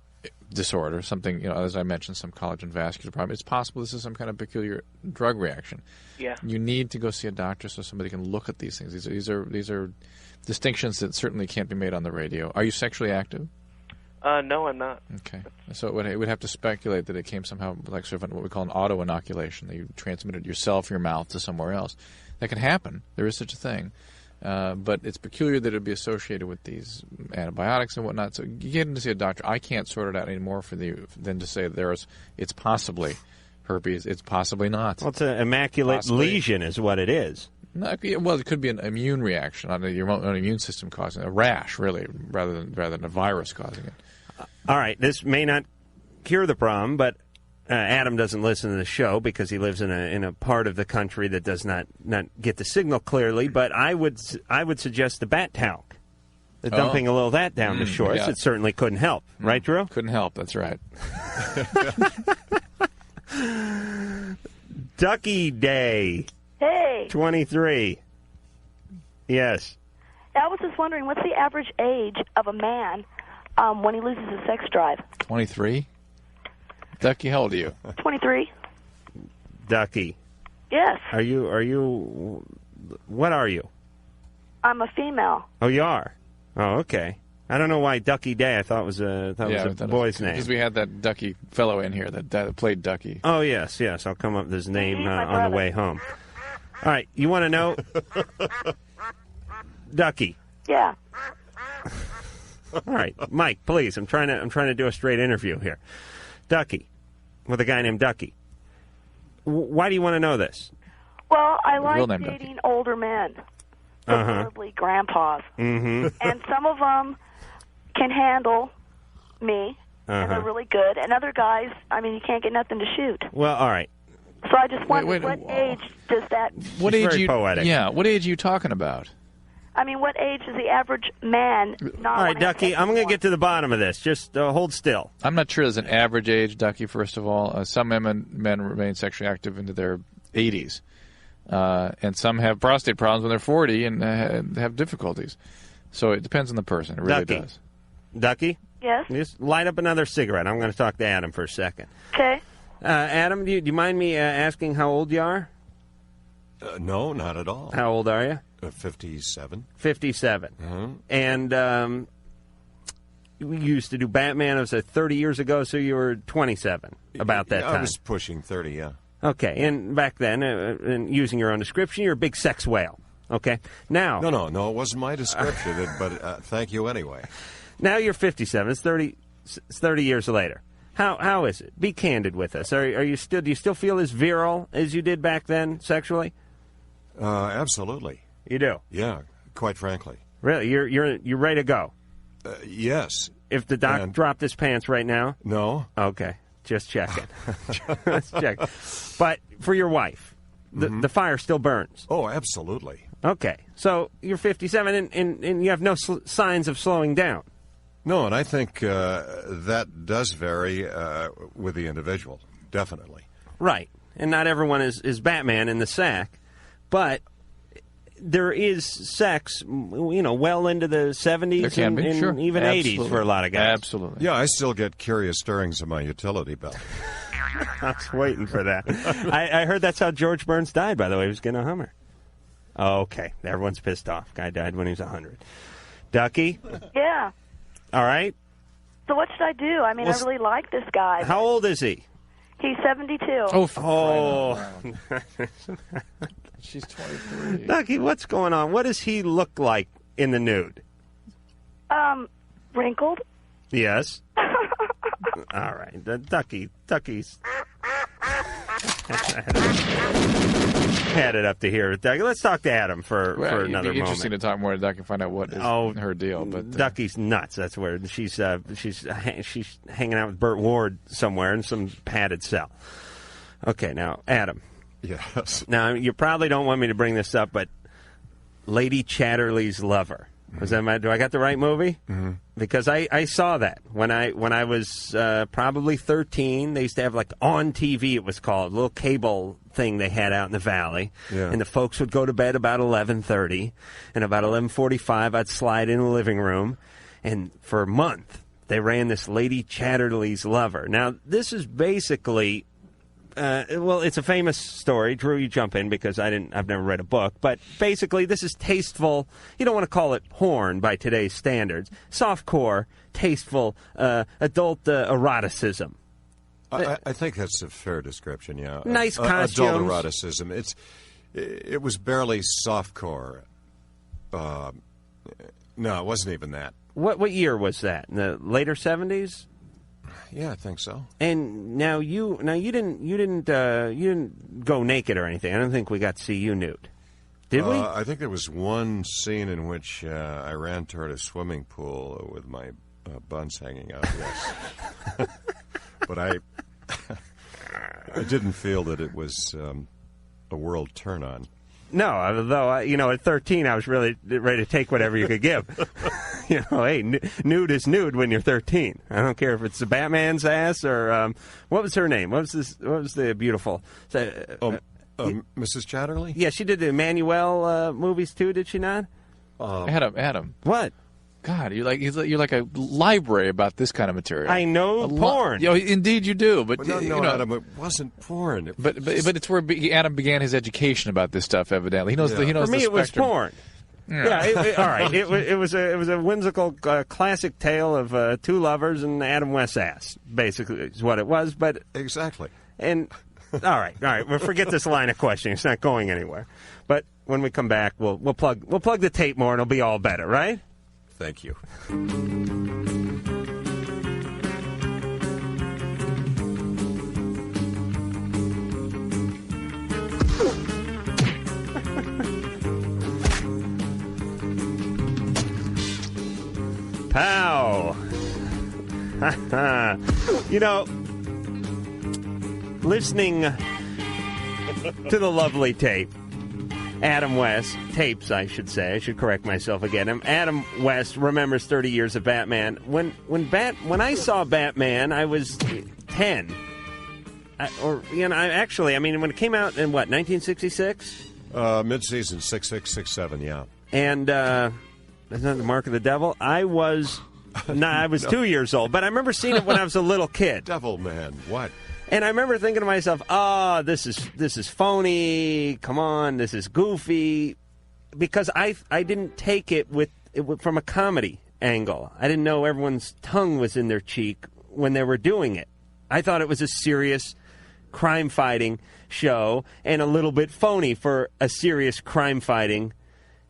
disorder, something, as I mentioned, some collagen vascular problem. It's possible this is some kind of peculiar drug reaction. Yeah. You need to go see a doctor so somebody can look at these things. These are distinctions that certainly can't be made on the radio. Are you sexually active? No, I'm not. Okay. So it would have to speculate that it came somehow like sort of what we call an auto-inoculation, that you transmitted yourself, your mouth, to somewhere else. That can happen. There is such a thing. But it's peculiar that it would be associated with these antibiotics and whatnot. So you get in to see a doctor. I can't sort it out anymore than to say it's possibly herpes. It's possibly not. Well, it's an immaculate lesion is what it is. No, well, it could be an immune reaction on your own immune system causing it. A rash, really, rather than a virus causing it. All right, this may not cure the problem, but Adam doesn't listen to the show because he lives in a part of the country that does not get the signal clearly. But I would suggest the bat talc. Dumping a little of that down the shorts, it certainly couldn't help. Right, Drew? Couldn't help, that's right. Ducky Day. Hey. 23. Yes. I was just wondering, what's the average age of a man when he loses his sex drive? 23? Ducky, how old are you? 23. Ducky. Yes. Are you? What are you? I'm a female. Oh, you are? Oh, okay. I don't know why Ducky Day. I thought was a boy's name. Because we had that Ducky fellow in here that played Ducky. Oh, yes. I'll come up with his name on the way home. All right. You want to know? Ducky. Yeah. All right. Mike, please. I'm trying to do a straight interview here. Ducky. With a guy named Ducky. Why do you want to know this? Well, I like dating older men. Preferably grandpas. Mm-hmm. And some of them can handle me, and they're really good. And other guys, you can't get nothing to shoot. Well, all right. So I just wondered, what age does that... What age very poetic. Yeah, what age are you talking about? What age is the average man not... All right, Ducky, I'm going to get to the bottom of this. Just hold still. I'm not sure there's an average age, Ducky, first of all. Some men remain sexually active into their 80s. And some have prostate problems when they're 40 and have difficulties. So it depends on the person. It really does. Ducky? Yes? Just light up another cigarette. I'm going to talk to Adam for a second. Okay. Adam, do you mind me asking how old you are? No, not at all. How old are you? 57. 57. Mm-hmm. And you used to do Batman. It was 30 years ago, so you were 27 about that time. I was pushing 30, yeah. Okay, and back then, and using your own description, you're a big sex whale. Okay, now... No, it wasn't my description, but thank you anyway. Now you're 57. It's 30 years later. How is it? Be candid with us. Do you still feel as virile as you did back then sexually? Absolutely. You do? Yeah, quite frankly. Really? You're ready to go? Yes. If the doc dropped his pants right now? No. Okay. Just checking. Just check. But for your wife, the fire still burns? Oh, absolutely. Okay. So you're 57 and you have no signs of slowing down? No, and I think that does vary with the individual, definitely. Right. And not everyone is Batman in the sack, but there is sex, well into the 70s and even 80s for a lot of guys. Absolutely. Yeah, I still get curious stirrings of my utility belt. I was waiting for that. I heard that's how George Burns died, by the way. He was getting a Hummer. Oh, okay. Everyone's pissed off. Guy died when he was 100. Ducky? Yeah. All right. So what should I do? I mean, I really like this guy. How old is he? He's 72. Oh. She's 23. Ducky, what's going on? What does he look like in the nude? Wrinkled. Yes. All right. Ducky's had it up to here. Ducky, let's talk to Adam for another moment. It'd be interesting to talk more to Ducky and find out what is her deal. But Ducky's nuts. That's where she's hanging out with Burt Ward somewhere in some padded cell. Okay, now Adam. Yes. Now you probably don't want me to bring this up, but Lady Chatterley's Lover. Was that do I got the right movie? Mm-hmm. Because I saw that when I was probably 13. They used to have like on TV. It was called a little cable thing they had out in the valley, and the folks would go to bed about 11:30, and about 11:45 I'd slide in the living room, and for a month they ran this Lady Chatterley's Lover. Now this is basically. It's a famous story. Drew, you jump in because I've never read a book. But basically, this is tasteful. You don't want to call it porn by today's standards. Softcore, tasteful, adult eroticism. I think that's a fair description. Yeah. Nice costumes. Adult eroticism. It was barely softcore. No, it wasn't even that. What year was that? In the later 70s? Yeah, I think so. And now you didn't go naked or anything. I don't think we got to see you nude. Did we? I think there was one scene in which I ran toward a swimming pool with my buns hanging out. Yes, but I didn't feel that it was a world turn on. No, although at 13 I was really ready to take whatever you could give. Hey, nude is nude when you're 13. I don't care if it's the Batman's ass or what was her name? What was the beautiful? Mrs. Chatterley? Yeah, she did the Emmanuel movies too. Did she not? Adam. What? God, you're like a library about this kind of material. I know porn. Indeed, you do. But no, Adam, it wasn't porn. But it's where Adam began his education about this stuff. Evidently, he knows. For me, it was porn. Yeah, all right. It was a whimsical classic tale of two lovers and Adam West's ass. Basically, is what it was. But exactly. And all right. We'll forget this line of questioning. It's not going anywhere. But when we come back, we'll plug the tape more, and it'll be all better, right? Thank you. Pow! Listening to the lovely tape, Adam West, tapes I should say, I should correct myself again. Adam West remembers 30 years of Batman. When I saw Batman, I was 10. When it came out in 1966? Mid-season, 6'6", 6'7", yeah. And isn't that the mark of the devil? I was 2 years old, but I remember seeing it when I was a little kid. Devil man, what? And I remember thinking to myself, this is phony. Come on, this is goofy. Because I didn't take it from a comedy angle. I didn't know everyone's tongue was in their cheek when they were doing it. I thought it was a serious crime-fighting show and a little bit phony for a serious crime-fighting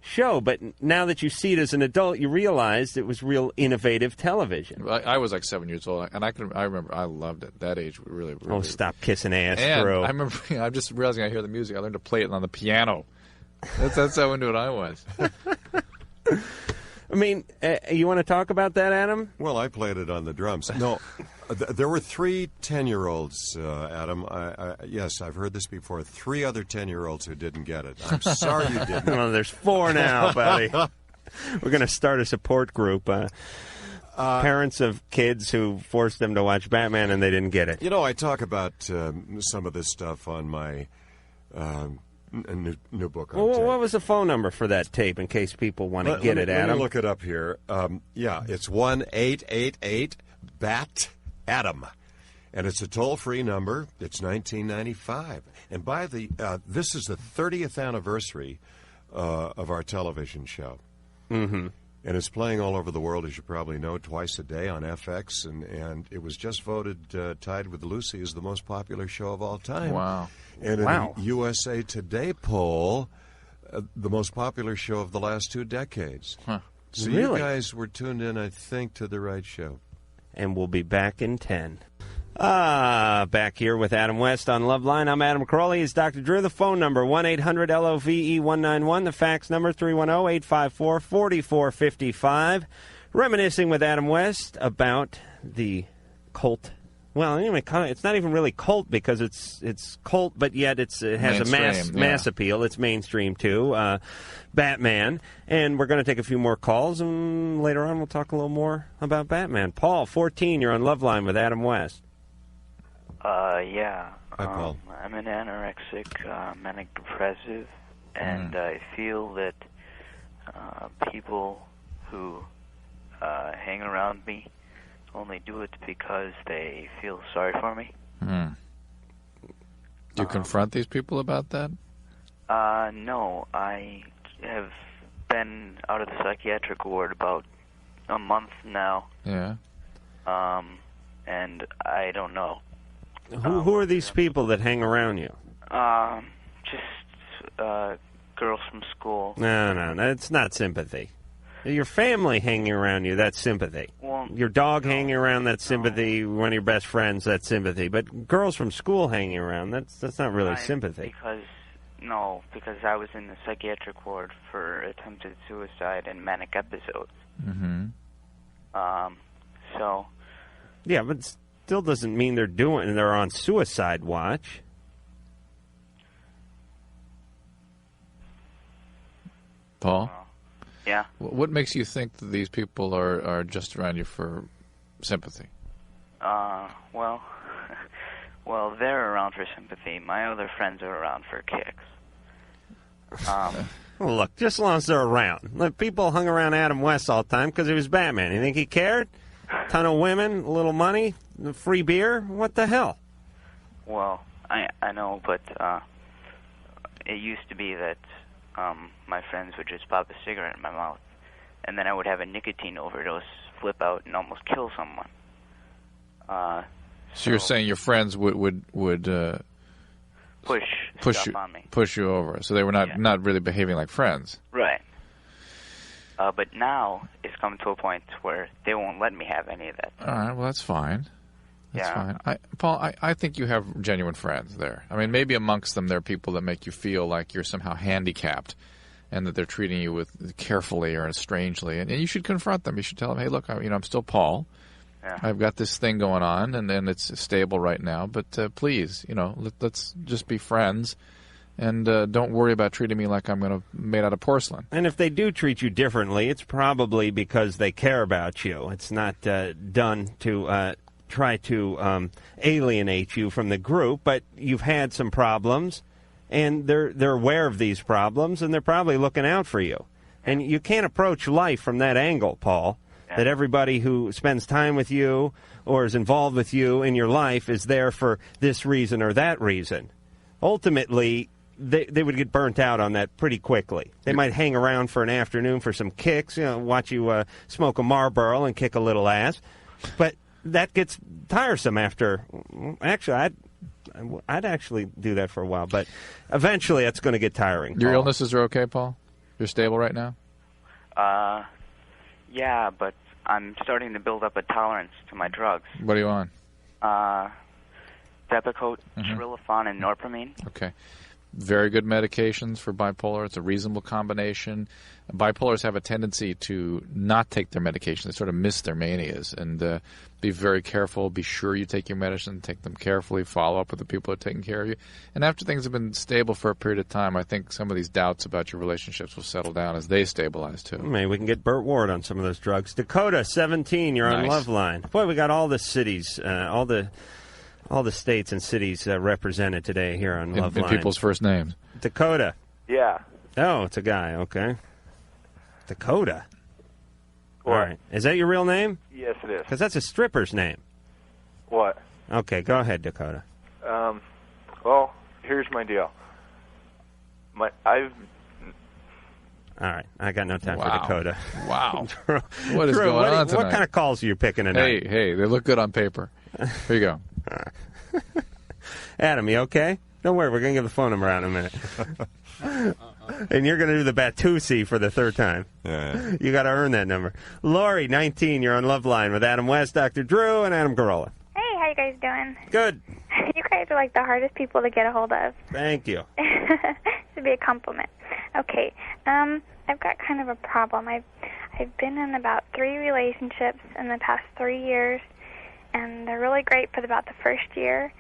show. But now that you see it as an adult, you realize it was real innovative television. I was like 7 years old, and I remember I loved it. That age, really. Oh, stop kissing ass, and Drew. I remember, I'm just realizing I hear the music. I learned to play it on the piano. That's how into it I was. I mean, you want to talk about that, Adam? Well, I played it on the drums. No, there were 3 10-year-olds, Adam. Yes, I've heard this before. 3 other 10-year-olds who didn't get it. I'm sorry you didn't. Well, there's 4 now, buddy. We're going to start a support group. Parents of kids who forced them to watch Batman and they didn't get it. You know, I talk about some of this stuff on my new book on tape. What was the phone number for that tape in case people want to get it, Adam? Let me look it up here. Yeah, it's 1-888-BAT-ADAM. And it's a toll-free number. It's $19.95. And this is the 30th anniversary of our television show. Mm-hmm. And it's playing all over the world, as you probably know, twice a day on FX. And it was just voted, tied with Lucy, as the most popular show of all time. Wow. And in the USA Today poll, the most popular show of the last 2 decades. Huh. So really? You guys were tuned in, I think, to the right show. And we'll be back in 10. Back here with Adam West on Loveline. I'm Adam Carolla. He's Dr. Drew. The phone number, 1-800-LOVE-191. The fax number, 310-854-4455. Reminiscing with Adam West about the cult. Well, anyway, it's not even really cult because it's cult, but yet it has a mass appeal. It's mainstream, too. Batman. And we're going to take a few more calls, and later on we'll talk a little more about Batman. Paul, 14, you're on Loveline with Adam West. Yeah. Hi, Paul. I'm an anorexic, manic depressive, and I feel that people who hang around me only do it because they feel sorry for me. Do you confront these people about that? No. I have been out of the psychiatric ward about a month now. Yeah. And I don't know. Who are these people that hang around you? Just girls from school. No, it's not sympathy. Your family hanging around you, that's sympathy. Well, your dog hanging around, that's sympathy. One of your best friends, that's sympathy. But girls from school hanging around, that's not really sympathy. Because I was in the psychiatric ward for attempted suicide and manic episodes. Mm-hmm. So. Yeah, but still doesn't mean they're on suicide watch. Paul? Yeah. What makes you think that these people are just around you for sympathy? Well, they're around for sympathy. My other friends are around for kicks. Well, look, just as long as they're around. Look, people hung around Adam West all the time because he was Batman. You think he cared? Ton of women, a little money, free beer. What the hell? Well, I know, but it used to be that my friends would just pop a cigarette in my mouth, and then I would have a nicotine overdose, flip out, and almost kill someone. So you're saying your friends would push you on me. Push you over. So they were not really behaving like friends. Right. But now it's come to a point where they won't let me have any of that. All right. Well, that's fine. That's fine. Paul, I think you have genuine friends there. I mean, maybe amongst them there are people that make you feel like you're somehow handicapped and that they're treating you with carefully or strangely. And you should confront them. You should tell them, hey, look, I'm still Paul. Yeah. I've got this thing going on, and it's stable right now. But please, let's just be friends. And don't worry about treating me like I'm made out of porcelain. And if they do treat you differently, it's probably because they care about you. It's not done to try to alienate you from the group, but you've had some problems, and they're aware of these problems, and they're probably looking out for you. And you can't approach life from that angle, Paul, that everybody who spends time with you or is involved with you in your life is there for this reason or that reason. Ultimately, they would get burnt out on that pretty quickly. They might hang around for an afternoon for some kicks, watch you smoke a Marlboro and kick a little ass. But that gets tiresome after. Actually, I'd actually do that for a while, but eventually it's going to get tiring. Your illnesses are okay, Paul? You're stable right now? Yeah, but I'm starting to build up a tolerance to my drugs. What are you on? Depakote, Trilofan, and Norpramine. Okay. Very good medications for bipolar. It's a reasonable combination. Bipolars have a tendency to not take their medication. They sort of miss their manias. And be very careful. Be sure you take your medicine. Take them carefully. Follow up with the people that are taking care of you. And after things have been stable for a period of time, I think some of these doubts about your relationships will settle down as they stabilize, too. Maybe we can get Burt Ward on some of those drugs. Dakota, 17, you're on Loveline. Boy, we got all the cities, all the states and cities represented today here on Loveline. And people's first names. Dakota. Yeah. Oh, it's a guy. Okay. Dakota. What? All right. Is that your real name? Yes, it is. Because that's a stripper's name. What? Okay, go ahead, Dakota. Well, here's my deal. All right, I got no time for Dakota. Wow. Drew, What is going on tonight? What kind of calls are you picking tonight? Hey, they look good on paper. Here you go. Adam, you okay? Don't worry, we're going to give the phone number out in a minute. And you're going to do the Batusi for the third time. Yeah. You got to earn that number. Lori, 19, you're on Loveline with Adam West, Dr. Drew, and Adam Carolla. Hey, how you guys doing? Good. You guys are like the hardest people to get a hold of. Thank you. Should be a compliment. Okay, I've got kind of a problem. I've been in about 3 relationships in the past 3 years, and they're really great for about the first year,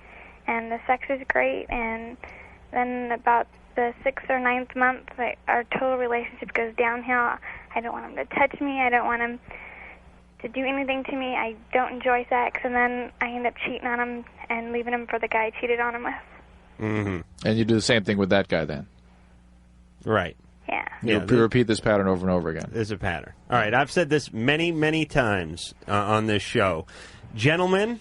and the sex is great, and then about the 6th or 9th month, our total relationship goes downhill. I don't want him to touch me. I don't want him to do anything to me. I don't enjoy sex, and then I end up cheating on him and leaving him for the guy I cheated on him with. Mm-hmm. And you do the same thing with that guy then? Right. Yeah. You repeat this pattern over and over again. There's a pattern. All right, I've said this many, many times on this show. Gentlemen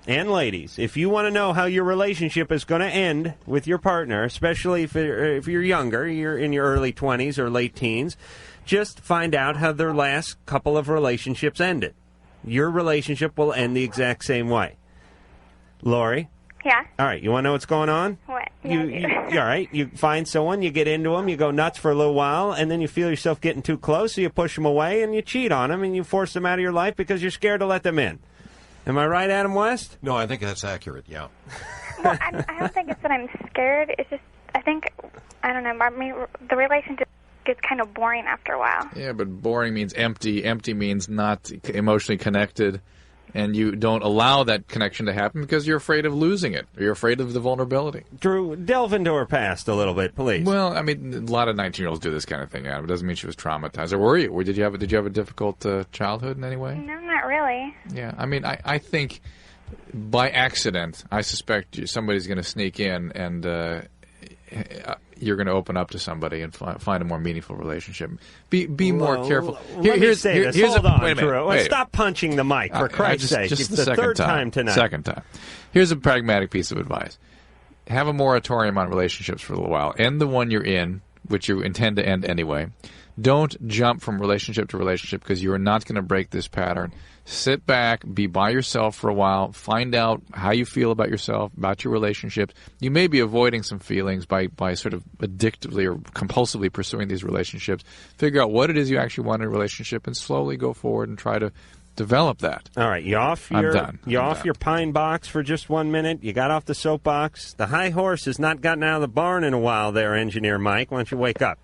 and ladies, if you want to know how your relationship is going to end with your partner, especially if you're younger, you're in your early 20s or late teens, just find out how their last couple of relationships ended. Your relationship will end the exact same way. Lori? Yeah? All right, you want to know what's going on? What? All right, you find someone, you get into them, you go nuts for a little while, and then you feel yourself getting too close, so you push them away, and you cheat on them, and you force them out of your life because you're scared to let them in. Am I right, Adam West? No, I think that's accurate, yeah. Well, I don't think it's that I'm scared. It's just, I don't know, I mean, the relationship gets kind of boring after a while. Yeah, but boring means empty. Empty means not emotionally connected. And you don't allow that connection to happen because you're afraid of losing it. Or you're afraid of the vulnerability. Drew, delve into her past a little bit, please. Well, I mean, a lot of 19-year-olds do this kind of thing, Adam. It doesn't mean she was traumatized. Or were you? Or did you have a difficult childhood in any way? No, not really. Yeah, I mean, I think by accident, I suspect somebody's going to sneak in and you're going to open up to somebody and find a more meaningful relationship. Be more careful. Here's Hold on, Drew. Stop punching the mic, for Christ's sake. Just it's the third time tonight. Second time. Here's a pragmatic piece of advice. Have a moratorium on relationships for a little while. End the one you're in, which you intend to end anyway. Don't jump from relationship to relationship because you are not going to break this pattern. Sit back, be by yourself for a while, find out how you feel about yourself, about your relationships. You may be avoiding some feelings by sort of addictively or compulsively pursuing these relationships. Figure out what it is you actually want in a relationship and slowly go forward and try to develop that. All right, you off your pine box for just 1 minute. You got off the soapbox. The high horse has not gotten out of the barn in a while there, Engineer Mike. Why don't you wake up?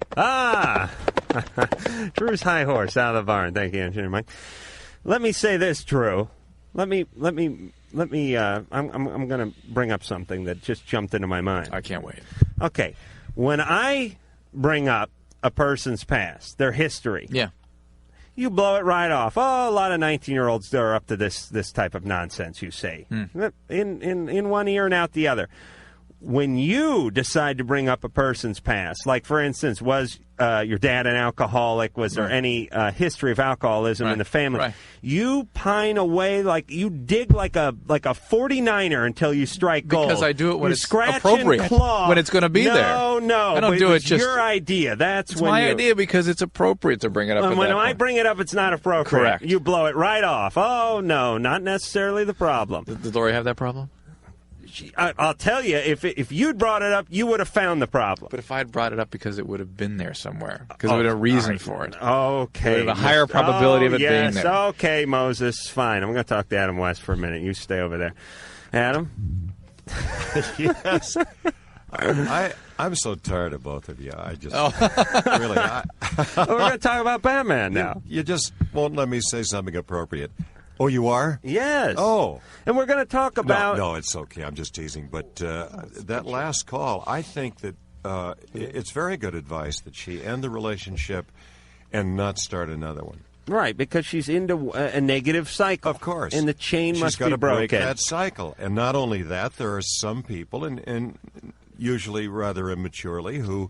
Drew's high horse out of the barn. Thank you, Engineer Mike. Let me say this, Drew. I'm going to bring up something that just jumped into my mind. I can't wait. Okay. When I bring up a person's past, their history. Yeah. You blow it right off. Oh, a lot of 19-year-olds are up to this type of nonsense, you say. In one ear and out the other. when you decide to bring up a person's past, like, for instance, was your dad an alcoholic? Was there any history of alcoholism in the family? Right. You pine away like you dig like a 49er until you strike gold. Because I do it when you it's scratch appropriate, and claw. when it's going to be there. No, I don't do it just your idea. That's it's when my you, idea because it's appropriate to bring it up. And at when that I point. bring it up, it's not appropriate. Correct. You blow it right off. Oh no, not necessarily the problem. Does Lori have that problem? I'll tell you, if you'd brought it up, you would have found the problem. But if I'd brought it up because it would have been there somewhere, because there would have a reason for it. Okay. There would have a higher probability of it being there. Okay, Moses, fine. I'm going to talk to Adam West for a minute. You stay over there. Adam? Yes. I'm so tired of both of you. I just really. We're going to talk about Batman now. You just won't let me say something appropriate. Oh, you are? Yes. Oh. And we're going to talk about... No, it's okay. I'm just teasing. But that last call, I think that it's very good advice that she end the relationship and not start another one. Right, because she's into a negative cycle. Of course. And the chain She's must got be to broken. break that cycle. And not only that, there are some people, and usually rather immaturely, who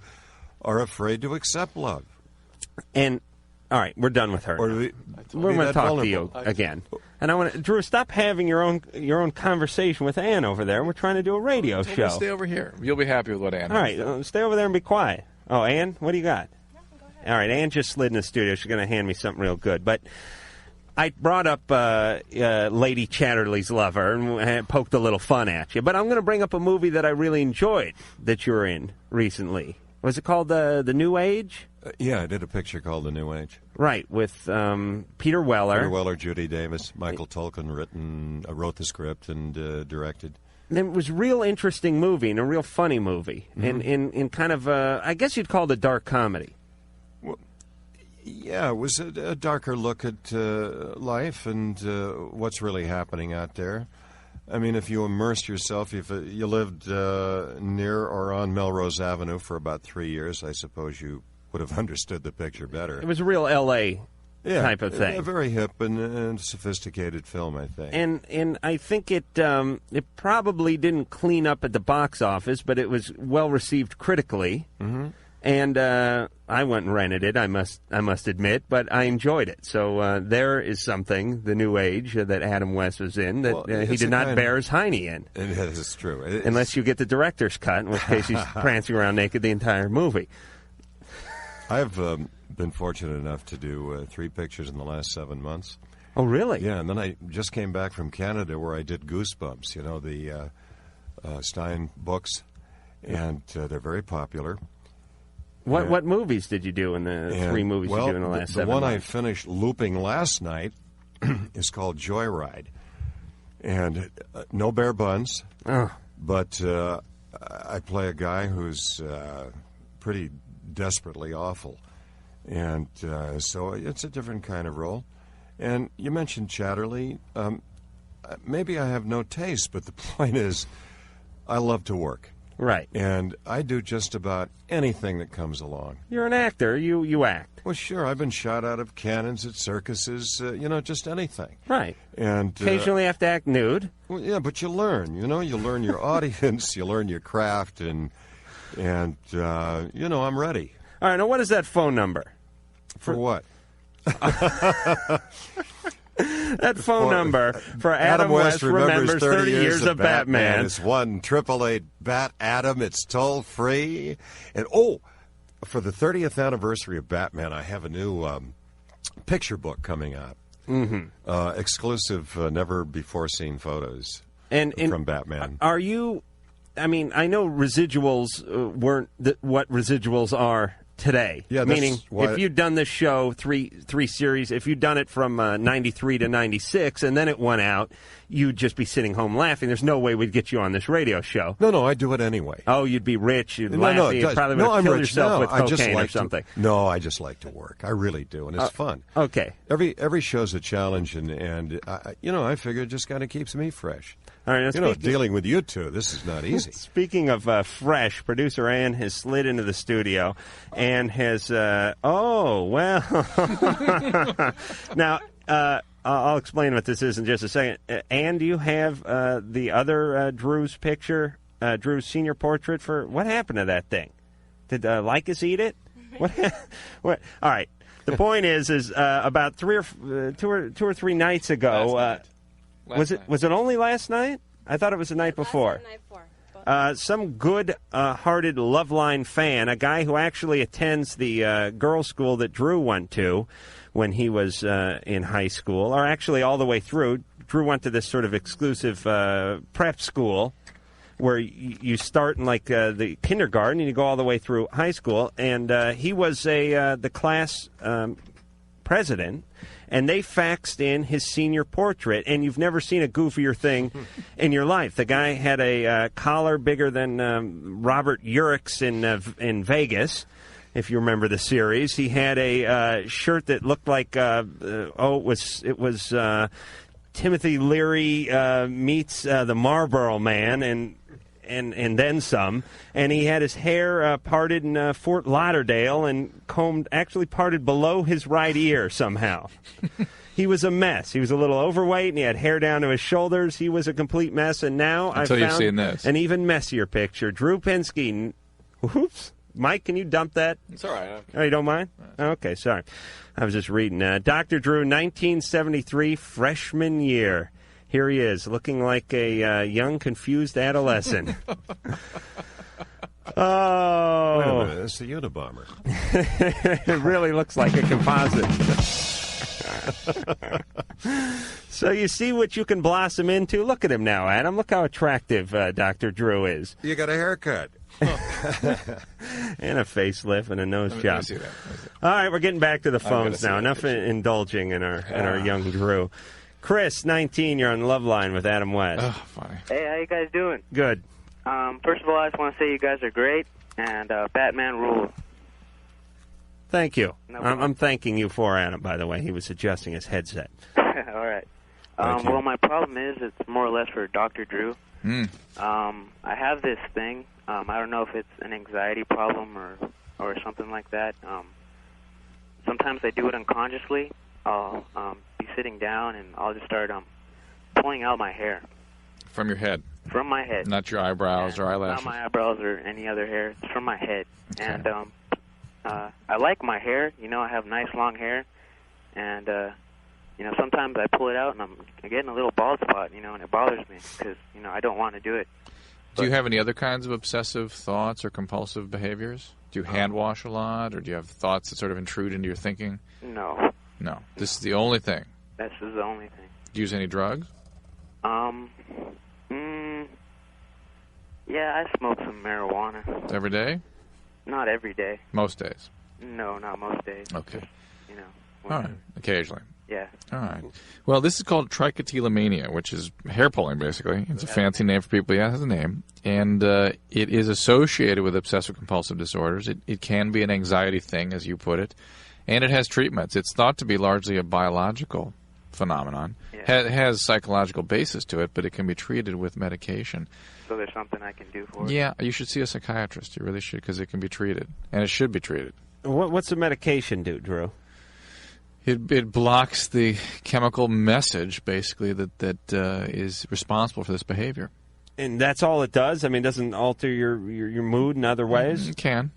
are afraid to accept love. And... All right, we're done with her. We're going to talk to you again. And I want to, Drew, stop having your own conversation with Ann over there. We're trying to do a radio show. Stay over here. You'll be happy with what Ann has. All right, stay over there and be quiet. Oh, Ann, what do you got? All right, Ann just slid in the studio. She's going to hand me something real good. But I brought up Lady Chatterley's Lover and poked a little fun at you. But I'm going to bring up a movie that I really enjoyed that you were in recently. Was it called The New Age? Yeah, I did a picture called The New Age. Right, with Peter Weller. Peter Weller, Judy Davis, Michael Tolkien wrote the script and directed. And it was a real interesting movie and a real funny movie. Mm-hmm. In kind of, I guess you'd call it a dark comedy. Well, yeah, it was a darker look at life and what's really happening out there. I mean, if you immersed yourself, if you lived near or on Melrose Avenue for about 3 years, I suppose you would have understood the picture better. It was a real L.A. type of thing. A very hip and sophisticated film, I think. And I think it probably didn't clean up at the box office, but it was well received critically. Mm-hmm. And I went and rented it. I must admit, but I enjoyed it. So there is something, The New Age, that Adam West was in that he did not bear his hiney in. It's true. Unless you get the director's cut, in which case he's prancing around naked the entire movie. I've been fortunate enough to do 3 pictures in the last 7 months. Oh, really? Yeah, and then I just came back from Canada where I did Goosebumps, the Stein books, and they're very popular. What movies did you do in the 3 movies you do in the last 7 months? The one I finished looping last night is called Joyride. And no bare buns, but I play a guy who's pretty desperately awful. And so it's a different kind of role. And you mentioned Chatterley. Maybe I have no taste, but the point is I love to work. Right. And I do just about anything that comes along. You're an actor. You act. Well, sure. I've been shot out of cannons at circuses, just anything. Right. And occasionally have to act nude. Well, yeah, but you learn. You learn your audience, you learn your craft, and I'm ready. All right. Now, what is that phone number? For what? That phone number for Adam West remembers 30 years of Batman. It's 1-888-BAT-ADAM. It's toll free. And for the 30th anniversary of Batman, I have a new picture book coming out. Mm-hmm. Exclusive, never before seen photos from Batman. Are you? I mean, I know residuals weren't what residuals are today. Yeah, meaning if you'd done this show, three series, if you'd done it from 93 to 96 and then it went out, you'd just be sitting home laughing. There's no way we'd get you on this radio show. No, I do it anyway. Oh, you'd be rich. You'd laugh. You'd probably would kill yourself with cocaine or something. I just like to work. I really do, and it's fun. Okay. Every show's a challenge, and I figure it just kind of keeps me fresh. All right, dealing with you two, this is not easy. Speaking of fresh, producer Ann has slid into the studio and has, now, I'll explain what this is in just a second. Ann, do you have the other Drew's picture Drew's senior portrait for... What happened to that thing? Did Lycus eat it? What? All right. The point is about two or three nights ago. Was it only last night? I thought it was the night before. Some good-hearted Loveline fan, a guy who actually attends the girls' school that Drew went to when he was in high school, or actually all the way through. Drew went to this sort of exclusive prep school where you start in like the kindergarten and you go all the way through high school. And he was the class president, and they faxed in his senior portrait, and you've never seen a goofier thing in your life. The guy had a collar bigger than Robert Urick's in Vegas, if you remember the series. He had a shirt that looked like it was Timothy Leary meets the Marlboro Man, and then some. And he had his hair parted in Fort Lauderdale and actually parted below his right ear somehow. He was a mess. He was a little overweight, and he had hair down to his shoulders. He was a complete mess, and now I found you've seen this. An even messier picture. Drew Pinsky. Oops. Mike, can you dump that? It's all right. Oh, you don't mind? Okay, sorry. I was just reading. Dr. Drew, 1973, freshman year. Here he is, looking like a young, confused adolescent. Oh. Wait a minute, that's the Unabomber. It really looks like a composite. So you see what you can blossom into? Look at him now, Adam. Look how attractive Dr. Drew is. You got a haircut. And a facelift and a nose Let job. me see that. All right, we're getting back to the phones now. Enough indulging in our young Drew. Chris, 19, you're on Loveline with Adam West. Oh, funny. Hey, how you guys doing? Good. First of all, I just want to say you guys are great, and Batman rules. Thank you. I'm thanking you for Adam, by the way. He was adjusting his headset. All right. Well, my problem is it's more or less for Dr. Drew. I have this thing. I don't know if it's an anxiety problem or something like that. Sometimes I do it unconsciously. I'll be sitting down, and I'll just start pulling out my hair. From your head? From my head. Not your eyebrows or eyelashes? Not my eyebrows or any other hair. It's from my head. Okay. And I like my hair. You know, I have nice long hair. And, sometimes I pull it out, and I'm getting a little bald spot, and it bothers me because, I don't want to do it. Do you have any other kinds of obsessive thoughts or compulsive behaviors? Do you hand wash a lot, or do you have thoughts that sort of intrude into your thinking? No. No. This is the only thing? This is the only thing. Do you use any drugs? Yeah, I smoke some marijuana. Every day? Not every day. Most days? No, not most days. Okay. All right. Occasionally. Yeah. All right. Well, this is called trichotillomania, which is hair pulling, basically. It's a fancy name for people. Yeah, it has a name. And it is associated with obsessive-compulsive disorders. It can be an anxiety thing, as you put it. And it has treatments. It's thought to be largely a biological phenomenon. Yeah. It has psychological basis to it, but it can be treated with medication. So there's something I can do for it? Yeah, you should see a psychiatrist. You really should, because it can be treated. And it should be treated. What's the medication do, Drew? It blocks the chemical message, basically, that is responsible for this behavior. And that's all it does? I mean, it doesn't alter your mood in other ways? It can.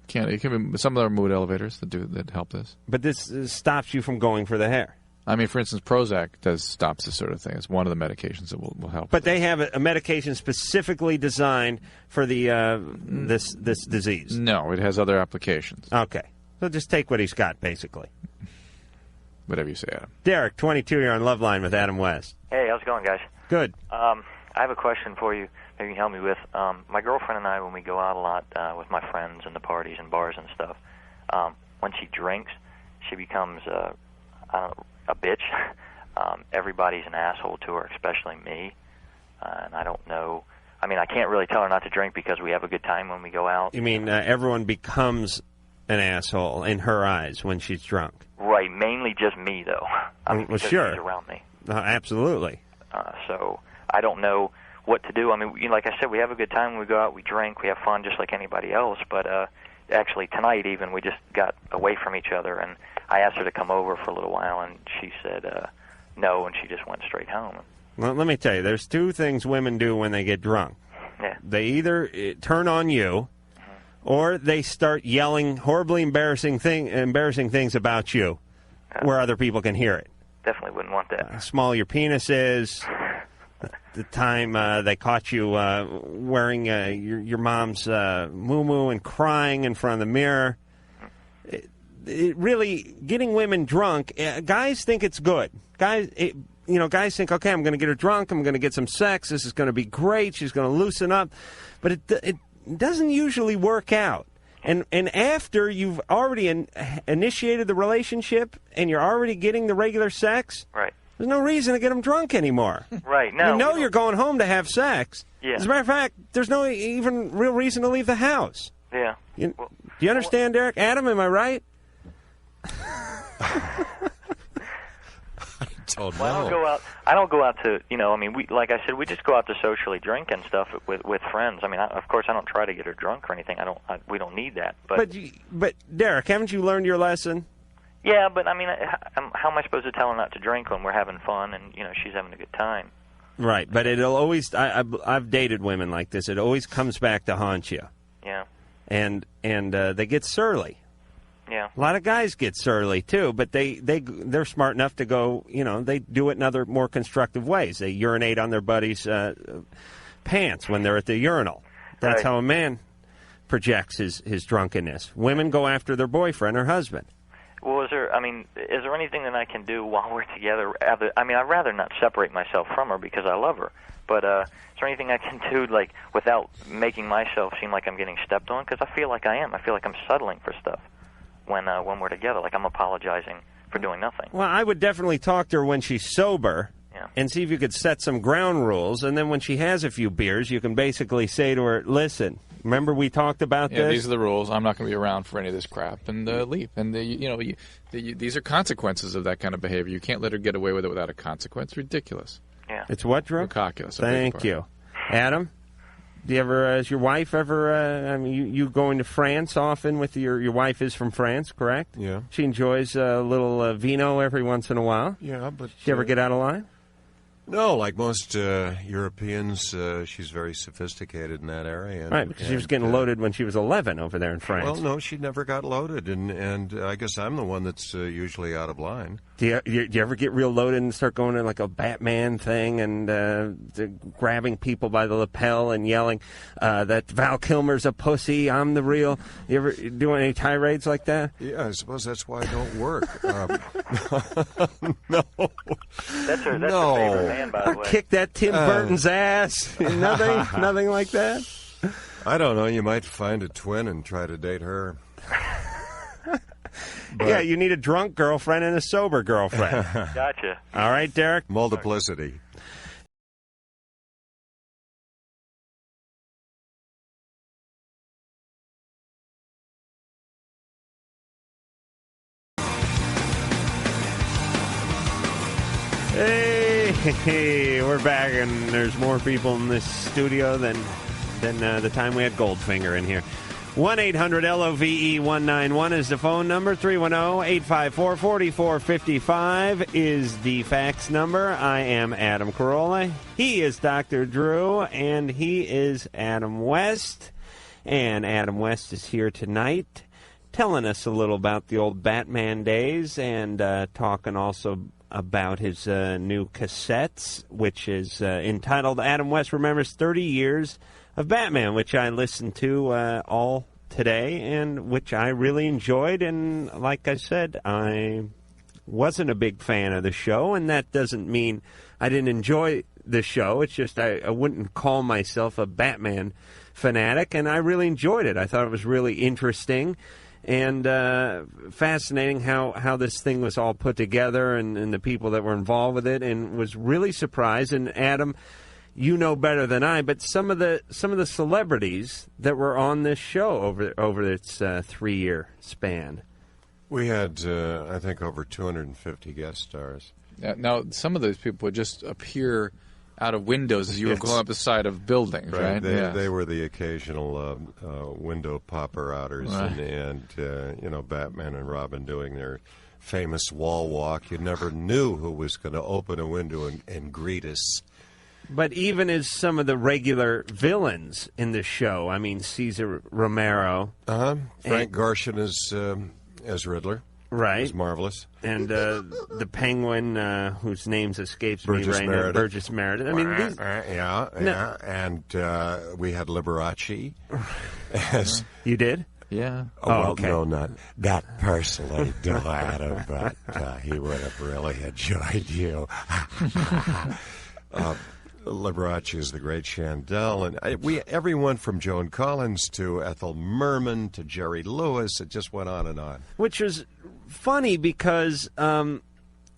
It can be some other mood elevators that help this. But this stops you from going for the hair? I mean, for instance, Prozac stops this sort of thing. It's one of the medications that will help. But they have a medication specifically designed for the this disease? No, it has other applications. Okay. So just take what he's got, basically. Whatever you say, Adam. Derek, 22, you're on Loveline with Adam West. Hey, how's it going, guys? Good. I have a question for you. Maybe you can help me with. My girlfriend and I, when we go out a lot with my friends and the parties and bars and stuff, when she drinks, she becomes a bitch. Everybody's an asshole to her, especially me. And I don't know. I mean, I can't really tell her not to drink because we have a good time when we go out. You mean everyone becomes an asshole in her eyes when she's drunk? Right, mainly just me, though. I mean, well, sure. She's around me. Absolutely. So I don't know what to do. I mean, like I said, we have a good time when we go out, we drink, we have fun just like anybody else. But actually tonight even, we just got away from each other, and I asked her to come over for a little while, and she said no, and she just went straight home. Well, let me tell you, there's two things women do when they get drunk. They either turn on you, or they start yelling horribly embarrassing things about you, where other people can hear it. Definitely wouldn't want that. How small your penis is. The time they caught you wearing your mom's muumuu and crying in front of the mirror. It really, getting women drunk, guys think it's good. Guys think, okay, I'm going to get her drunk. I'm going to get some sex. This is going to be great. She's going to loosen up. But it doesn't usually work out. And after you've already initiated the relationship and you're already getting the regular sex, right. There's no reason to get them drunk anymore. Right. No, you're going home to have sex. Yeah. As a matter of fact, there's no even real reason to leave the house. Yeah. Do you understand, Derek? Adam, am I right? Well, I don't go out to, like I said, we just go out to socially drink and stuff with friends. I mean, of course, I don't try to get her drunk or anything. We don't need that. But Derek, haven't you learned your lesson? Yeah, but I mean, how am I supposed to tell her not to drink when we're having fun and she's having a good time? Right, but it'll always. I've dated women like this. It always comes back to haunt you. Yeah. And they get surly. Yeah. A lot of guys get surly too, but they're smart enough to go. They do it in other more constructive ways. They urinate on their buddies' pants when they're at the urinal. That's how a man projects his drunkenness. Women go after their boyfriend or husband. Well, is there anything that I can do while we're together? I mean, I'd rather not separate myself from her because I love her. But is there anything I can do, like, without making myself seem like I'm getting stepped on? Because I feel like I am. I feel like I'm settling for stuff when we're together. Like I'm apologizing for doing nothing. Well, I would definitely talk to her when she's sober. Yeah. And see if you could set some ground rules. And then when she has a few beers, you can basically say to her, listen, remember we talked about this? These are the rules. I'm not going to be around for any of this crap. And leave. And, these are consequences of that kind of behavior. You can't let her get away with it without a consequence. It's ridiculous. Yeah. It's what, Drew? Ridiculous. Thank you. Adam, do you ever, has your wife ever, you going to France often with your wife is from France, correct? Yeah. She enjoys a little vino every once in a while? Yeah, but... She ever get out of line? No, like most Europeans, she's very sophisticated in that area. Right, because she was getting loaded when she was 11 over there in France. Well, no, she never got loaded, and I guess I'm the one that's usually out of line. Do you ever get real loaded and start going to like a Batman thing and grabbing people by the lapel and yelling that Val Kilmer's a pussy, I'm the real... You ever doing any tirades like that? Yeah, I suppose that's why I don't work. No. That's her favorite man, by the way. Kick that Tim Burton's ass. Nothing like that? I don't know. You might find a twin and try to date her. Yeah, you need a drunk girlfriend and a sober girlfriend. Gotcha. All right, Derek? Multiplicity. Hey, we're back, and there's more people in this studio than the time we had Goldfinger in here. 1-800-LOVE-191 is the phone number. 310-854-4455 is the fax number. I am Adam Carolla. He is Dr. Drew, and he is Adam West. And Adam West is here tonight telling us a little about the old Batman days and talking also about his new cassettes, which is entitled Adam West Remembers 30 Years of Batman, which I listened to all today and which I really enjoyed. And like I said, I wasn't a big fan of the show, and that doesn't mean I didn't enjoy the show. It's just I wouldn't call myself a Batman fanatic, and I really enjoyed it. I thought it was really interesting and fascinating how this thing was all put together and the people that were involved with it, and was really surprised. And Adam, you know better than I, but some of the celebrities that were on this show over its 3-year span. We had, I think, over 250 guest stars. Now, some of those people would just appear out of windows as you were going up the side of buildings, right? They were the occasional window popper-outers, right. and Batman and Robin doing their famous wall walk. You never knew who was going to open a window and greet us. But even as some of the regular villains in the show, I mean, Cesar Romero. Frank Gorshin as Riddler. Right. It was marvelous. And the Penguin, whose names escapes Burgess me right now. Burgess Meredith. I mean, these... yeah. And we had Liberace. As You did? Yeah. Well, okay. no, not personally, Adam, but he would have really enjoyed you. Liberace is the great Chandel, and everyone from Joan Collins to Ethel Merman to Jerry Lewis, it just went on and on. Which was funny because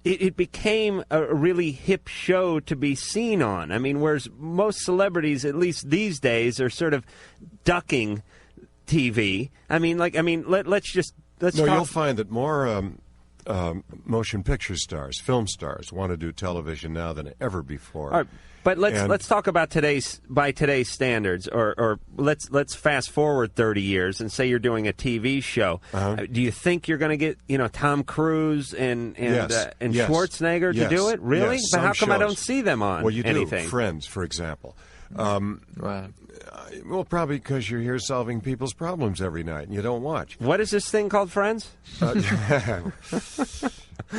it became a really hip show to be seen on. I mean, whereas most celebrities, at least these days, are sort of ducking TV. Let's No, talk. you'll find that more motion picture stars, film stars, want to do television now than ever before. All right, but let's talk about today's standards, or let's fast forward 30 years and say you're doing a TV show. Do you think you're going to get Tom Cruise and Yes. Schwarzenegger to do it? Really? Yes. But how Some come I shows. don't see them on Well, you anything? do. Friends, for example. Right. Well, probably because you're here solving people's problems every night and you don't watch. What is this thing called, Friends?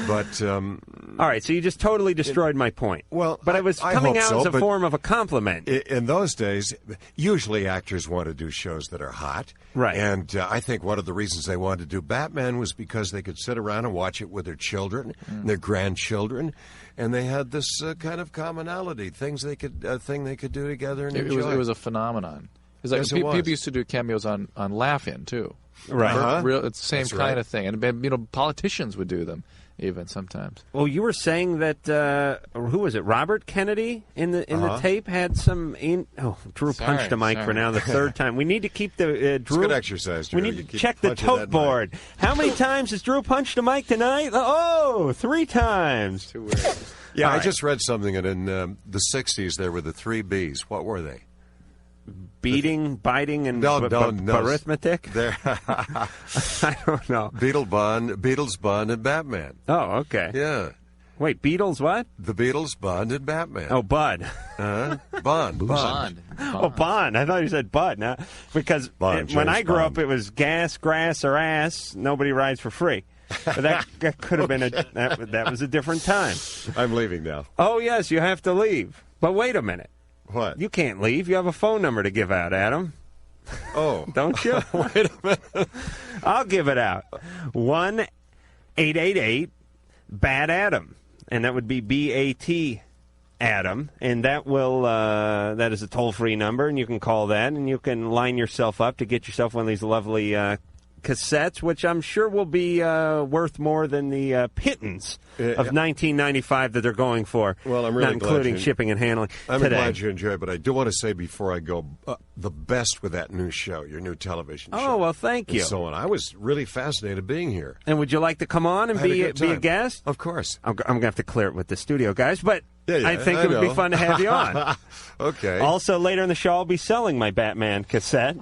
But all right, so you just totally destroyed my point. Well, but it was I coming hope out so, as a but form of a compliment. In those days, usually actors want to do shows that are hot. Right. And I think one of the reasons they wanted to do Batman was because they could sit around and watch it with their children, and their grandchildren, and they had this kind of commonality, thing they could do together and enjoy. It was a phenomenon. It's like Yes, it people was. used to do cameos on Laugh-In, too. Right. It's the same That's kind right. of thing. And, politicians would do them, even sometimes. Well, you were saying that who was it? Robert Kennedy in the tape had some. Drew Sorry, punched a mic for sorry. now the third time. We need to keep the It's Drew. good exercise, Drew. We You need to keep check the punching tote that mic. board. How many times has Drew punched a mic tonight? Oh, 3 times. Too weird. Yeah, All I right. just read something, and in the 60s there were the 3 Bs. What were they? Beating, biting, and No. arithmetic. There. I don't know. Beatles, Bond, and Batman. Oh, okay. Yeah. Wait, Beatles what? The Beatles, Bond, and Batman. Oh, Bud. Bond. Oh, Bond. I thought you said Bud. No, because Bond, when I James grew Bond. up, it was gas, grass, or ass. Nobody rides for free. But that could have been that was a different time. I'm leaving now. Oh, yes, you have to leave. But wait a minute. What? You can't leave. You have a phone number to give out, Adam. Oh. Don't you? Wait a minute. I'll give it out. 1-888-BAD-ADAM. And that would be B-A-T Adam. And that will that is a toll-free number, and you can call that, and you can line yourself up to get yourself one of these lovely cassettes, which I'm sure will be worth more than the pittance of $19.95 that they're going for. Well, I'm really not including glad shipping and handling. I'm today. glad you enjoy it, but I do want to say before I go, the best with that new show, your new television show. Oh, well, thank you. And so on. I was really fascinated being here. And would you like to come on and I had a be good a time. guest? Of course. I'm going to have to clear it with the studio guys, but Yeah, I think it would be know. fun to have you on. Okay. Also, later in the show, I'll be selling my Batman cassette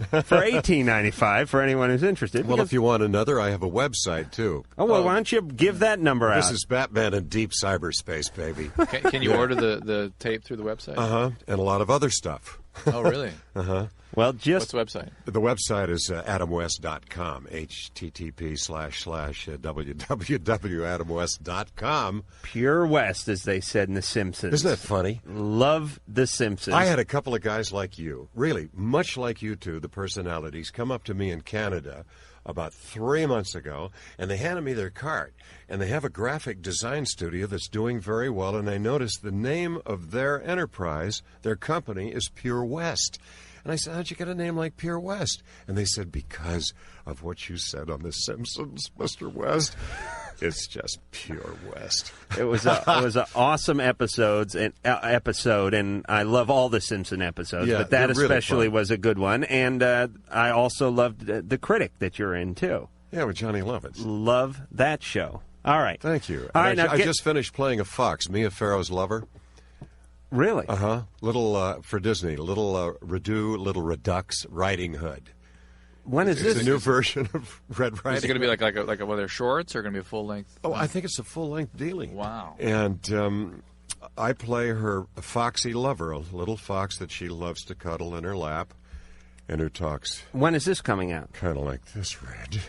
for $18.95 for anyone who's interested. Well, because- if you want another, I have a website, too. Oh, well, why don't you give that number out? This is Batman in deep cyberspace, baby. Can you order the tape through the website? Uh-huh. And a lot of other stuff. Oh, really? Uh-huh. Well, just... What's the website? The website is adamwest.com, http://www.adamwest.com. Pure West, as they said in The Simpsons. Isn't that funny? Love The Simpsons. I had a couple of guys like you, really, much like you two, the personalities, come up to me in Canada about 3 months ago, and they handed me their card. And they have a graphic design studio that's doing very well, and I noticed the name of their enterprise, their company, is Pure West. And I said, how'd you get a name like Pure West? And they said, because of what you said on The Simpsons, Mr. West. It's just Pure West. It was an awesome episode, and I love all the Simpson episodes, Yeah, but that they're really especially fun. was a good one. And I also loved The Critic that you're in, too. Yeah, with Johnny Lovitz. Love that show. All right. Thank you. All right, I now get- just finished playing a fox, Mia Farrow's lover. Really? Uh-huh. Little, for Disney, little Redux Riding Hood. When is It's this? a new version of Red Riding Is it going to be Hood. like one of their shorts, or going to be a full length? Oh, I think it's a full-length dealing. Wow. And I play her foxy lover, a little fox that she loves to cuddle in her lap, and who talks. When is this coming out? Kind of like this, Red.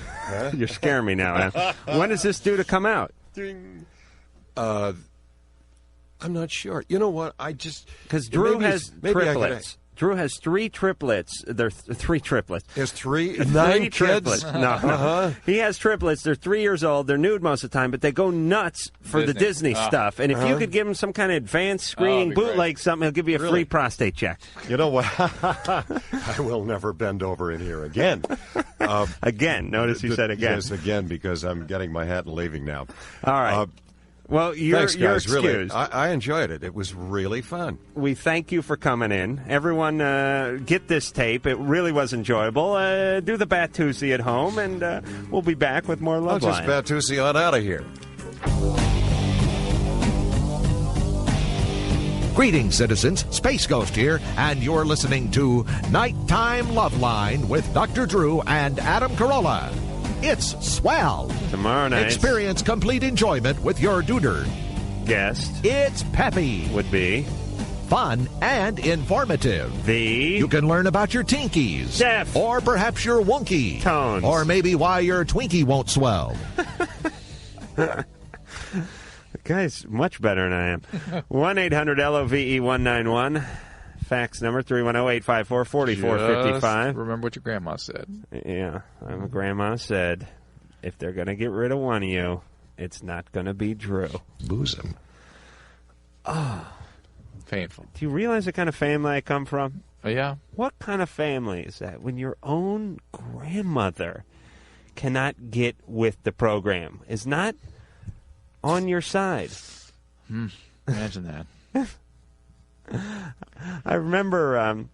Huh? You're scaring me now. When is this due to come out? Ding. I'm not sure. You know what? I just... Because Drew has triplets. Drew has 3 triplets. They're 3 triplets. He has 3? 9 kids? triplets. No. He has triplets. They're 3 years old. They're nude most of the time, but they go nuts for the Disney stuff. And if you could give him some kind of advanced screening bootleg something, he'll give you a free prostate check. You know what? I will never bend over in here again. Again. Notice you said again. Yes, again, because I'm getting my hat and leaving now. All right. Well, thanks, guys. excused. Really, I enjoyed it. It was really fun. We thank you for coming in. Everyone, get this tape. It really was enjoyable. Do the Batusi at home, and we'll be back with more Loveline. I'll just Batusi on out of here. Greetings, citizens. Space Ghost here, and you're listening to Nighttime Loveline with Dr. Drew and Adam Carolla. It's swell. Tomorrow night. Experience complete enjoyment with your duder. Guest. It's peppy. Would be. Fun and informative. You can learn about your tinkies. Deaf. Or perhaps your wonky. Tones. Or maybe why your Twinkie won't swell. The guy's much better than I am. 1-800-LOVE-191. Fax number 310-854-4455. Remember what your grandma said. Yeah, my grandma said, if they're going to get rid of one of you, it's not going to be Drew. Lose him. Oh. Painful. Do you realize the kind of family I come from? Oh, yeah? What kind of family is that when your own grandmother cannot get with the program, is not on your side? Imagine that. I remember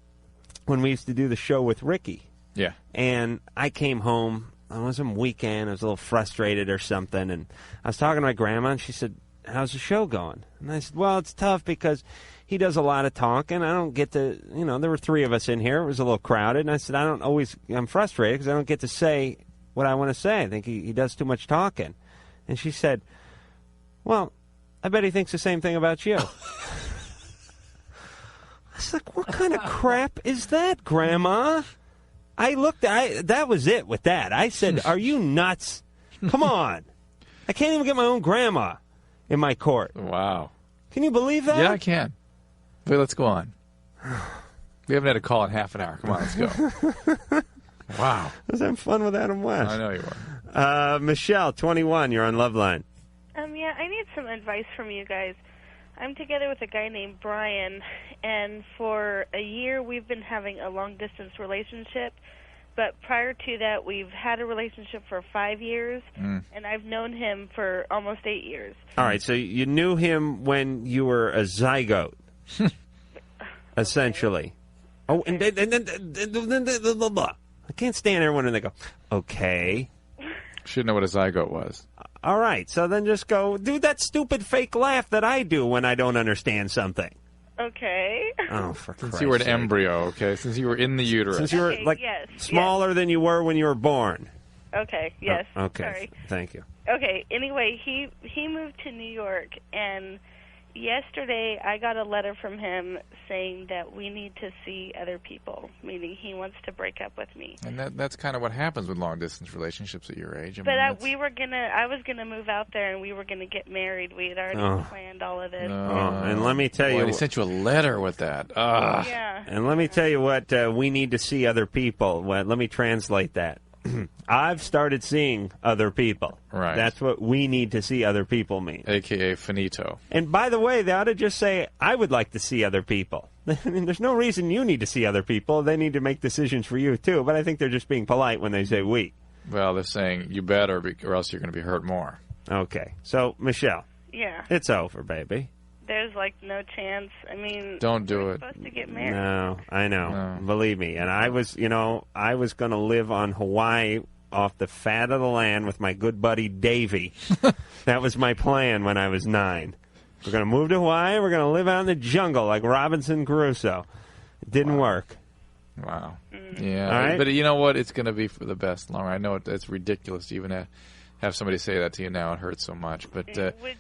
when we used to do the show with Ricky. Yeah. And I came home. It was some weekend. I was a little frustrated or something. And I was talking to my grandma, and she said, how's the show going? And I said, well, it's tough because he does a lot of talking. I don't get to, there were 3 of us in here. It was a little crowded. And I said, I'm frustrated because I don't get to say what I want to say. I think he does too much talking. And she said, well, I bet he thinks the same thing about you. I was like, what kind of crap is that, Grandma? That was it with that. I said, are you nuts? Come on. I can't even get my own grandma in my court. Wow. Can you believe that? Yeah, I can. But let's go on. We haven't had a call in half an hour. Come on, let's go. Wow. I was having fun with Adam West. I know you are. Michelle, 21, you're on Loveline. Yeah, I need some advice from you guys. I'm together with a guy named Brian, and for a year we've been having a long-distance relationship, but prior to that we've had a relationship for 5 years, and I've known him for almost 8 years. All right, so you knew him when you were a zygote, essentially. Oh, and then I can't stand everyone when they go, okay. Should know what a zygote was. All right, so then just go, do that stupid fake laugh that I do when I don't understand something. Okay. Oh, for Christ's Since you were an sake. embryo, okay? Since you were in the uterus. Since you were, smaller than you were when you were born. Okay, yes. Oh, okay, Sorry. Thank you. Okay, anyway, he moved to New York, and yesterday I got a letter from him saying that we need to see other people, meaning he wants to break up with me. And that's kind of what happens with long-distance relationships at your age. But I was gonna move out there, and we were gonna get married. We had already planned all of this. And let me tell you, he sent you a letter with that. Yeah. And let me tell you what we need to see other people. Well, let me translate that. I've started seeing other people. Right. That's what we need to see other people mean. A.K.A. finito. And by the way, they ought to just say, I would like to see other people. I mean, there's no reason you need to see other people. They need to make decisions for you, too. But I think they're just being polite when they say we. Well, they're saying you better, or else you're going to be hurt more. Okay. So, Michelle. Yeah. It's over, baby. There's no chance. I mean, don't do we're it. Supposed to get married. No, I know. No. Believe me. And I was going to live on Hawaii off the fat of the land with my good buddy Davey. That was my plan when I was 9. We're going to move to Hawaii. We're going to live out in the jungle like Robinson Crusoe. It didn't work. Wow. Yeah. All right? But you know what? It's going to be for the best. Laura, I know it's ridiculous to even have somebody say that to you now. It hurts so much. But would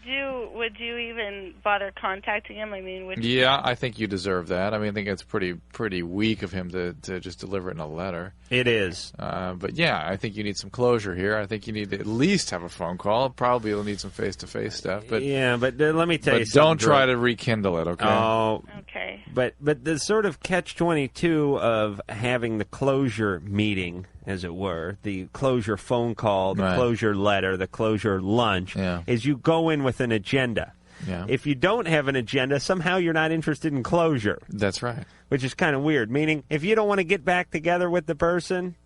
you even bother contacting him? I mean, would you? yeah, I think you deserve that. I mean, I think it's pretty weak of him to just deliver it in a letter. It is. But yeah, I think you need some closure here. I think you need to at least have a phone call. Probably you'll need some face-to-face stuff. But yeah, but let me tell you something. But don't try to rekindle it, okay? Oh, okay. But the sort of catch-22 of having the closure meeting, as it were, the closure phone call, the closure letter, the closure lunch, is you go in with an agenda. Yeah. If you don't have an agenda, somehow you're not interested in closure. That's right. Which is kind of weird, meaning if you don't want to get back together with the person,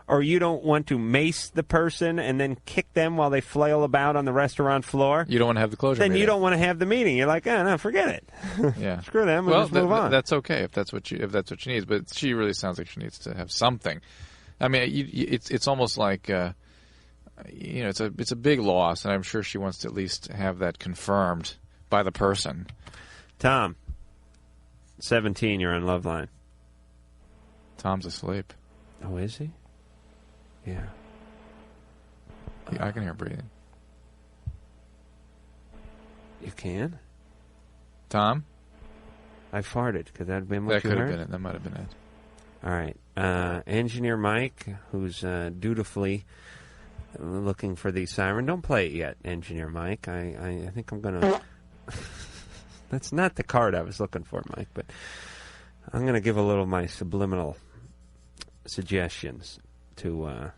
or you don't want to mace the person and then kick them while they flail about on the restaurant floor, you don't want to have the closure then meeting. you don't want to have the meeting. You're like, no, forget it. Yeah. Screw them. Well, just move on. That's okay if that's what she needs. But she really sounds like she needs to have something. I mean, it's almost like it's a big loss, and I'm sure she wants to at least have that confirmed by the person. Tom, 17, you're on Loveline. Tom's asleep. Oh, is he? Yeah. I can hear breathing. You can? Tom? I farted. Could that have been what that you could heard? have been it. That might have been it. All right. Engineer Mike, who's dutifully looking for the siren. Don't play it yet, Engineer Mike. I think I'm going to... That's not the card I was looking for, Mike, but I'm going to give a little of my subliminal suggestions to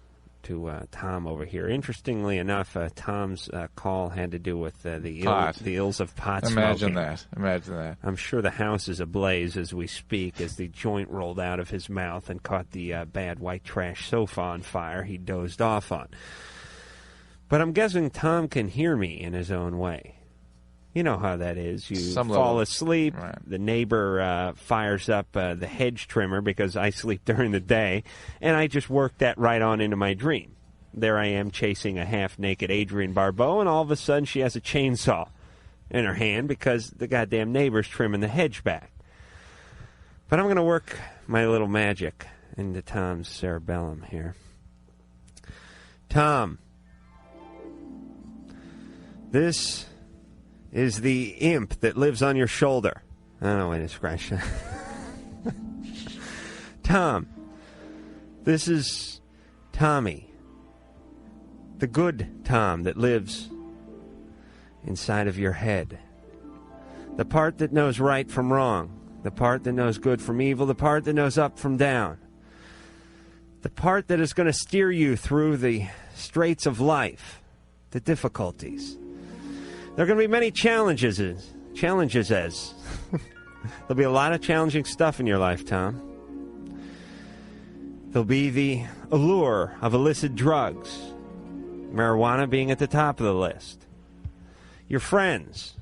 Tom over here. Interestingly enough, Tom's call had to do with the ills of pot Imagine smoking. Imagine that. I'm sure the house is ablaze as we speak, as the joint rolled out of his mouth and caught the bad white trash sofa on fire he dozed off on. But I'm guessing Tom can hear me in his own way. You know how that is. You fall asleep, the neighbor fires up the hedge trimmer because I sleep during the day, and I just work that right on into my dream. There I am chasing a half-naked Adrienne Barbeau, and all of a sudden she has a chainsaw in her hand because the goddamn neighbor's trimming the hedge back. But I'm going to work my little magic into Tom's cerebellum here. Tom, this is the imp that lives on your shoulder. I don't know, wait a scratch. Tom, this is Tommy, the good Tom that lives inside of your head. The part that knows right from wrong, the part that knows good from evil, the part that knows up from down, the part that is going to steer you through the straits of life, the difficulties. There are going to be many challenges as there'll be a lot of challenging stuff in your life, Tom. There'll be the allure of illicit drugs, marijuana being at the top of the list. Your friends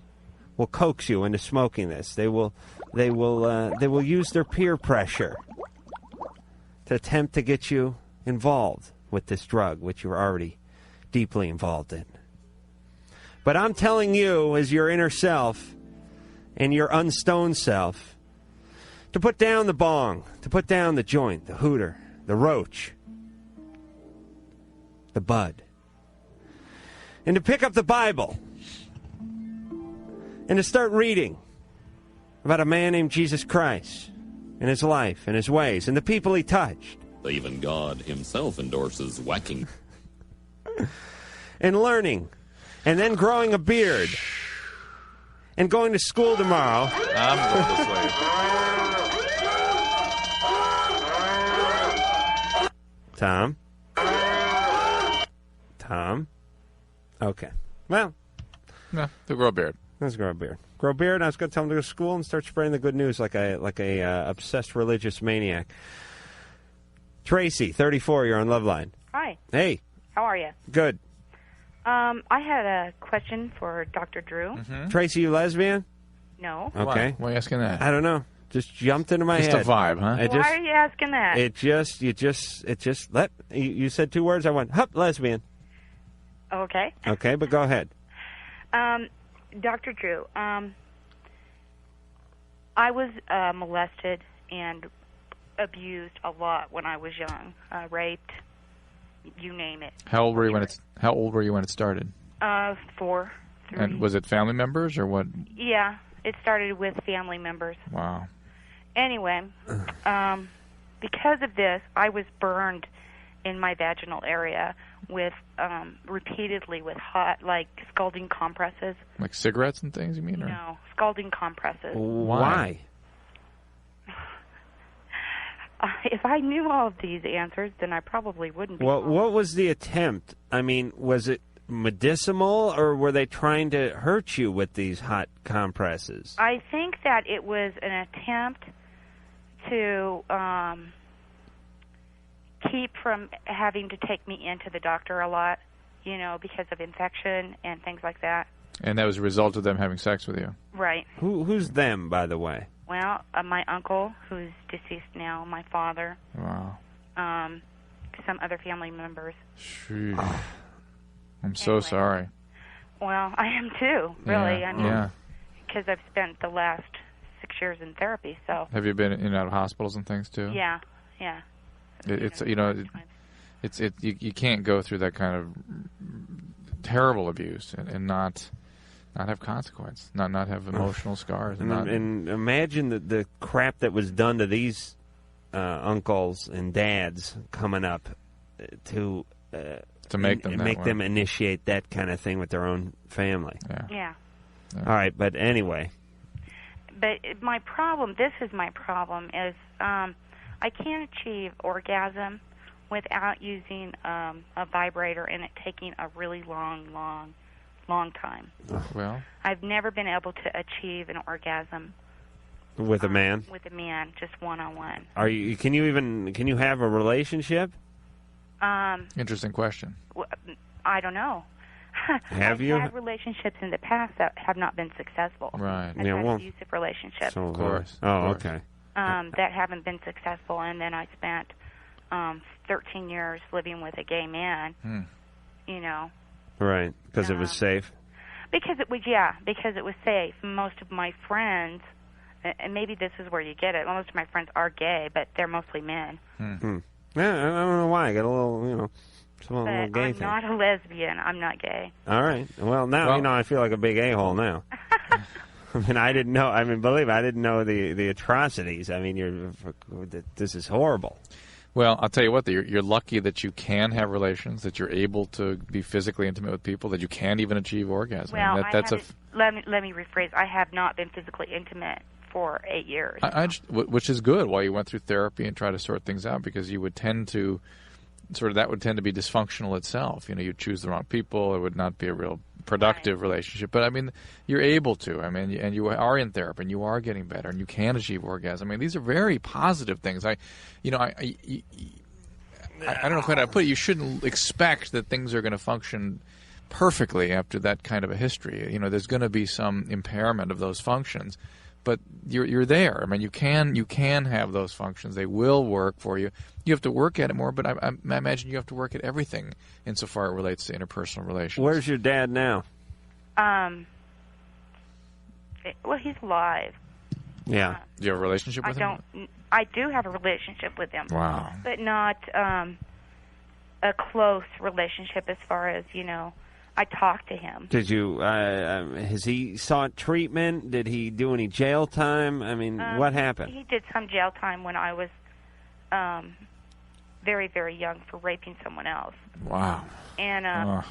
will coax you into smoking this. They will use their peer pressure to attempt to get you involved with this drug, which you're already deeply involved in. But I'm telling you, as your inner self and your unstoned self, to put down the bong, to put down the joint, the hooter, the roach, the bud, and to pick up the Bible and to start reading about a man named Jesus Christ and his life and his ways and the people he touched. Even God himself endorses whacking. And learning. And then growing a beard. And going to school tomorrow. I'm going to sleep. Tom? Tom? Okay. Well. No, they'll grow a beard. Let's grow a beard. Grow a beard, and I was going to tell him to go to school and start spreading the good news like a obsessed religious maniac. Tracy, 34, you're on Loveline. Hi. Hey. How are you? Good. I had a question for Dr. Drew. Mm-hmm. Tracy, you lesbian? No. Okay. Why are you asking that? I don't know. Just jumped into my head. Just a vibe, huh? Why are you asking that? You said two words. I went, hup, lesbian. Okay. Okay, but go ahead. Dr. Drew, I was molested and abused a lot when I was young. Raped you name it. How old were you when it started? 4, 3. And was it family members or what? Yeah, it started with family members. Wow. Anyway, because of this, I was burned in my vaginal area with repeatedly with hot, like scalding compresses. Like cigarettes and things, you mean? Or? No, scalding compresses. Why? If I knew all of these answers, then I probably wouldn't be. Well, what was the attempt? I mean, was it medicinal, or were they trying to hurt you with these hot compresses? I think that it was an attempt to keep from having to take me into the doctor a lot, because of infection and things like that. And that was a result of them having sex with you? Right. Who's them, by the way? Well, my uncle, who's deceased now, my father. Wow. Some other family members. Sheesh. I'm so sorry. Well, I am too, really. Yeah. I mean, because I've spent the last 6 years in therapy, so. Have you been in and out of hospitals and things too? Yeah. You can't go through that kind of terrible abuse and not have consequence, not have emotional scars. And imagine the crap that was done to these uncles and dads coming up to make them initiate that kind of thing with their own family. Yeah. All right, but anyway. But my problem, is I can't achieve orgasm without using a vibrator and it taking a really long time. Well, I've never been able to achieve an orgasm with a man. With a man, just one-on-one. Can you have a relationship? Interesting question. I don't know. Have you? I've had relationships in the past that have not been successful. Right. I've had abusive relationships. Of course. Oh, okay. That haven't been successful, and then I spent 13 years living with a gay man. Right, because it was safe. Because it was safe. Most of my friends, and maybe this is where you get it. Most of my friends are gay, but they're mostly men. Yeah, I don't know why. I got a little, little gay I'm thing. not a lesbian. I'm not gay. All right. Well, now I feel like a big a-hole now. I mean, I didn't know. I mean, believe me, I didn't know the atrocities. I mean, this is horrible. Well, I'll tell you what, you're lucky that you can have relations, that you're able to be physically intimate with people, that you can even achieve orgasm. Well, let me rephrase. I have not been physically intimate for 8 years. Which is good while you went through therapy and try to sort things out, because you would tend to that would tend to be dysfunctional itself. You'd choose the wrong people. It would not be a real productive relationship. But I mean, you're able to. I mean, and you are in therapy, and you are getting better, and you can achieve orgasm. I mean, these are very positive things. I don't know quite how to put it. You shouldn't expect that things are going to function perfectly after that kind of a history. There's going to be some impairment of those functions, but you're there. I mean, you can have those functions. They will work for you. You have to work at it more, but I imagine you have to work at everything insofar it relates to interpersonal relations. Where's your dad now? Well, he's alive. Yeah. Do you have a relationship with him? I do have a relationship with him. Wow. But not a close relationship as far as, I talk to him. Did you, has he sought treatment? Did he do any jail time? I mean, what happened? He did some jail time when I was very, very young for raping someone else. Wow. And, I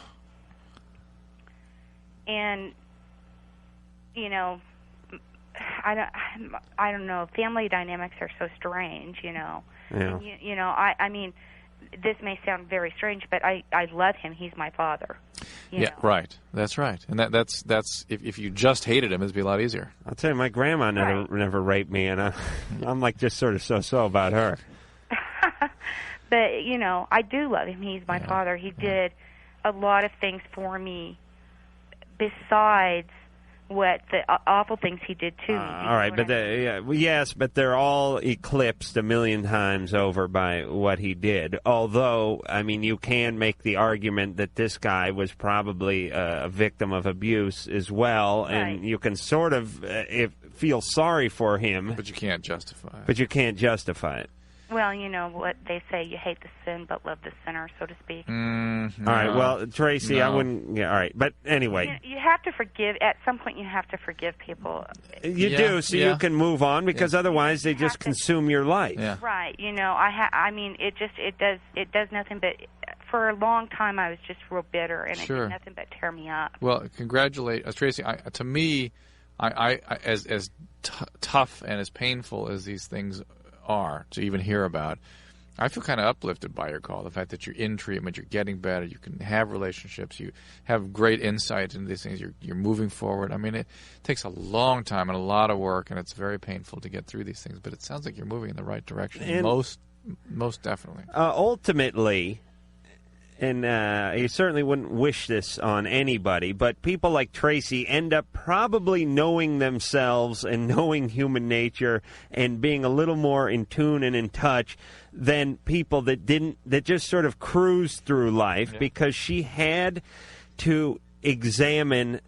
don't know. Family dynamics are so strange, Yeah. And, I mean, this may sound very strange, but I love him. He's my father. You know? Right. That's right. And that's if you just hated him, it'd be a lot easier. I'll tell you, my grandma never raped me, and I'm like just sort of so about her. But I do love him. He's my father. He did a lot of things for me besides what the awful things he did to me. All right, but yes, but they're all eclipsed a million times over by what he did. Although, I mean, you can make the argument that this guy was probably a victim of abuse as well, and you can sort of feel sorry for him. But you can't justify it. But you can't justify it. Well, you know what they say, you hate the sin but love the sinner, so to speak. All right, well, Tracy, I wouldn't... Yeah, all right, but anyway... You have to forgive. At some point, you have to forgive people. You do, so you can move on, because otherwise they just consume your life. Right. You know, I mean, it does nothing but... For a long time, I was just real bitter, and it did nothing but tear me up. Well, congratulate Tracy. To me, as tough and as painful as these things are to even hear about, I feel kind of uplifted by your call. The fact that you're in treatment, you're getting better, you can have relationships, you have great insight into these things, you're moving forward. I mean, it takes a long time and a lot of work, and it's very painful to get through these things. But it sounds like you're moving in the right direction, And most definitely. Ultimately, and you certainly wouldn't wish this on anybody, but people like Tracy end up probably knowing themselves and knowing human nature and being a little more in tune and in touch than people that just sort of cruised through life, because she had to examine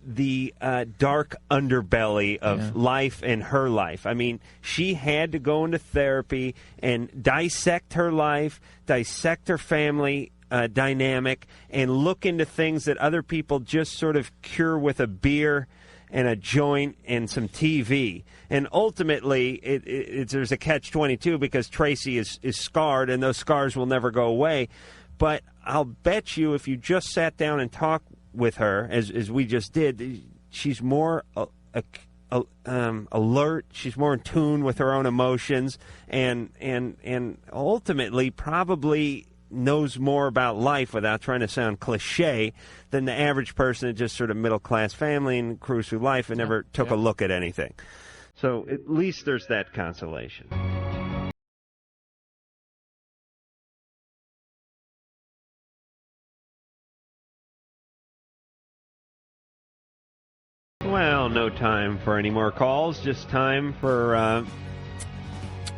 the dark underbelly of life and her life. I mean, she had to go into therapy and dissect her life, dissect her family dynamic, and look into things that other people just sort of cure with a beer and a joint and some TV. And ultimately, there's a catch-22, because Tracy is scarred, and those scars will never go away. But I'll bet you if you just sat down and talked with her, as we just did, she's more alert, she's more in tune with her own emotions, and ultimately probably knows more about life, without trying to sound cliche, than the average person that just sort of middle-class family and cruised through life and never took a look at anything. So at least there's that consolation. Well, no time for any more calls, just time for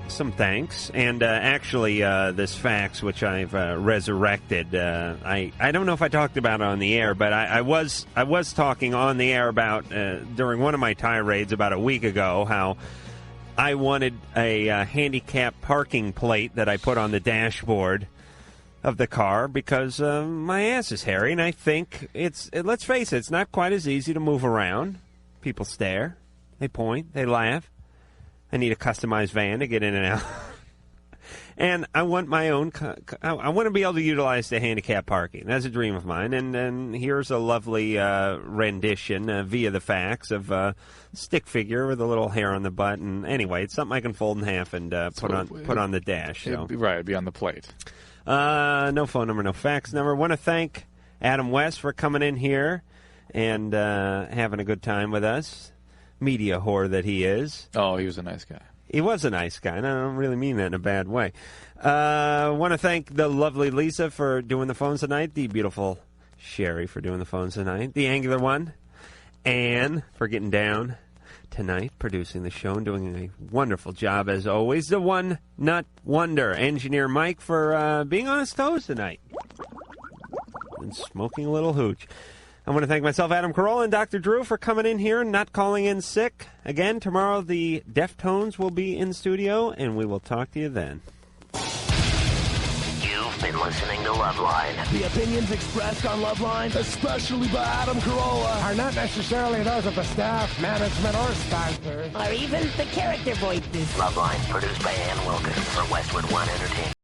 some thanks. And actually, this fax, which I've resurrected, I don't know if I talked about it on the air, but I was talking on the air about, during one of my tirades about a week ago, how I wanted a handicap parking plate that I put on the dashboard of the car, because my ass is hairy, and I think let's face it, it's not quite as easy to move around. People stare, they point, they laugh. I need a customized van to get in and out. And I want my own, I want to be able to utilize the handicap parking. That's a dream of mine. And here's a lovely rendition via the fax of a stick figure with a little hair on the butt. And anyway, it's something I can fold in half and put on the dash. So. It'd be on the plate. No phone number, no fax number. I want to thank Adam West for coming in here and having a good time with us. Media whore that he is. Oh, he was a nice guy. He was a nice guy, and I don't really mean that in a bad way. I want to thank the lovely Lisa for doing the phones tonight, the beautiful Sherry for doing the phones tonight, the angular one, Anne for getting down tonight, producing the show and doing a wonderful job as always, the one nut wonder, engineer Mike for being on his toes tonight and smoking a little hooch. I want to thank myself, Adam Carolla, and Dr. Drew for coming in here and not calling in sick. Again, tomorrow the Deftones will be in studio, and we will talk to you then. You've been listening to Loveline. The opinions expressed on Loveline, especially by Adam Carolla, are not necessarily those of the staff, management, or sponsors, or even the character voices. Loveline, produced by Ann Wilkins for Westwood One Entertainment.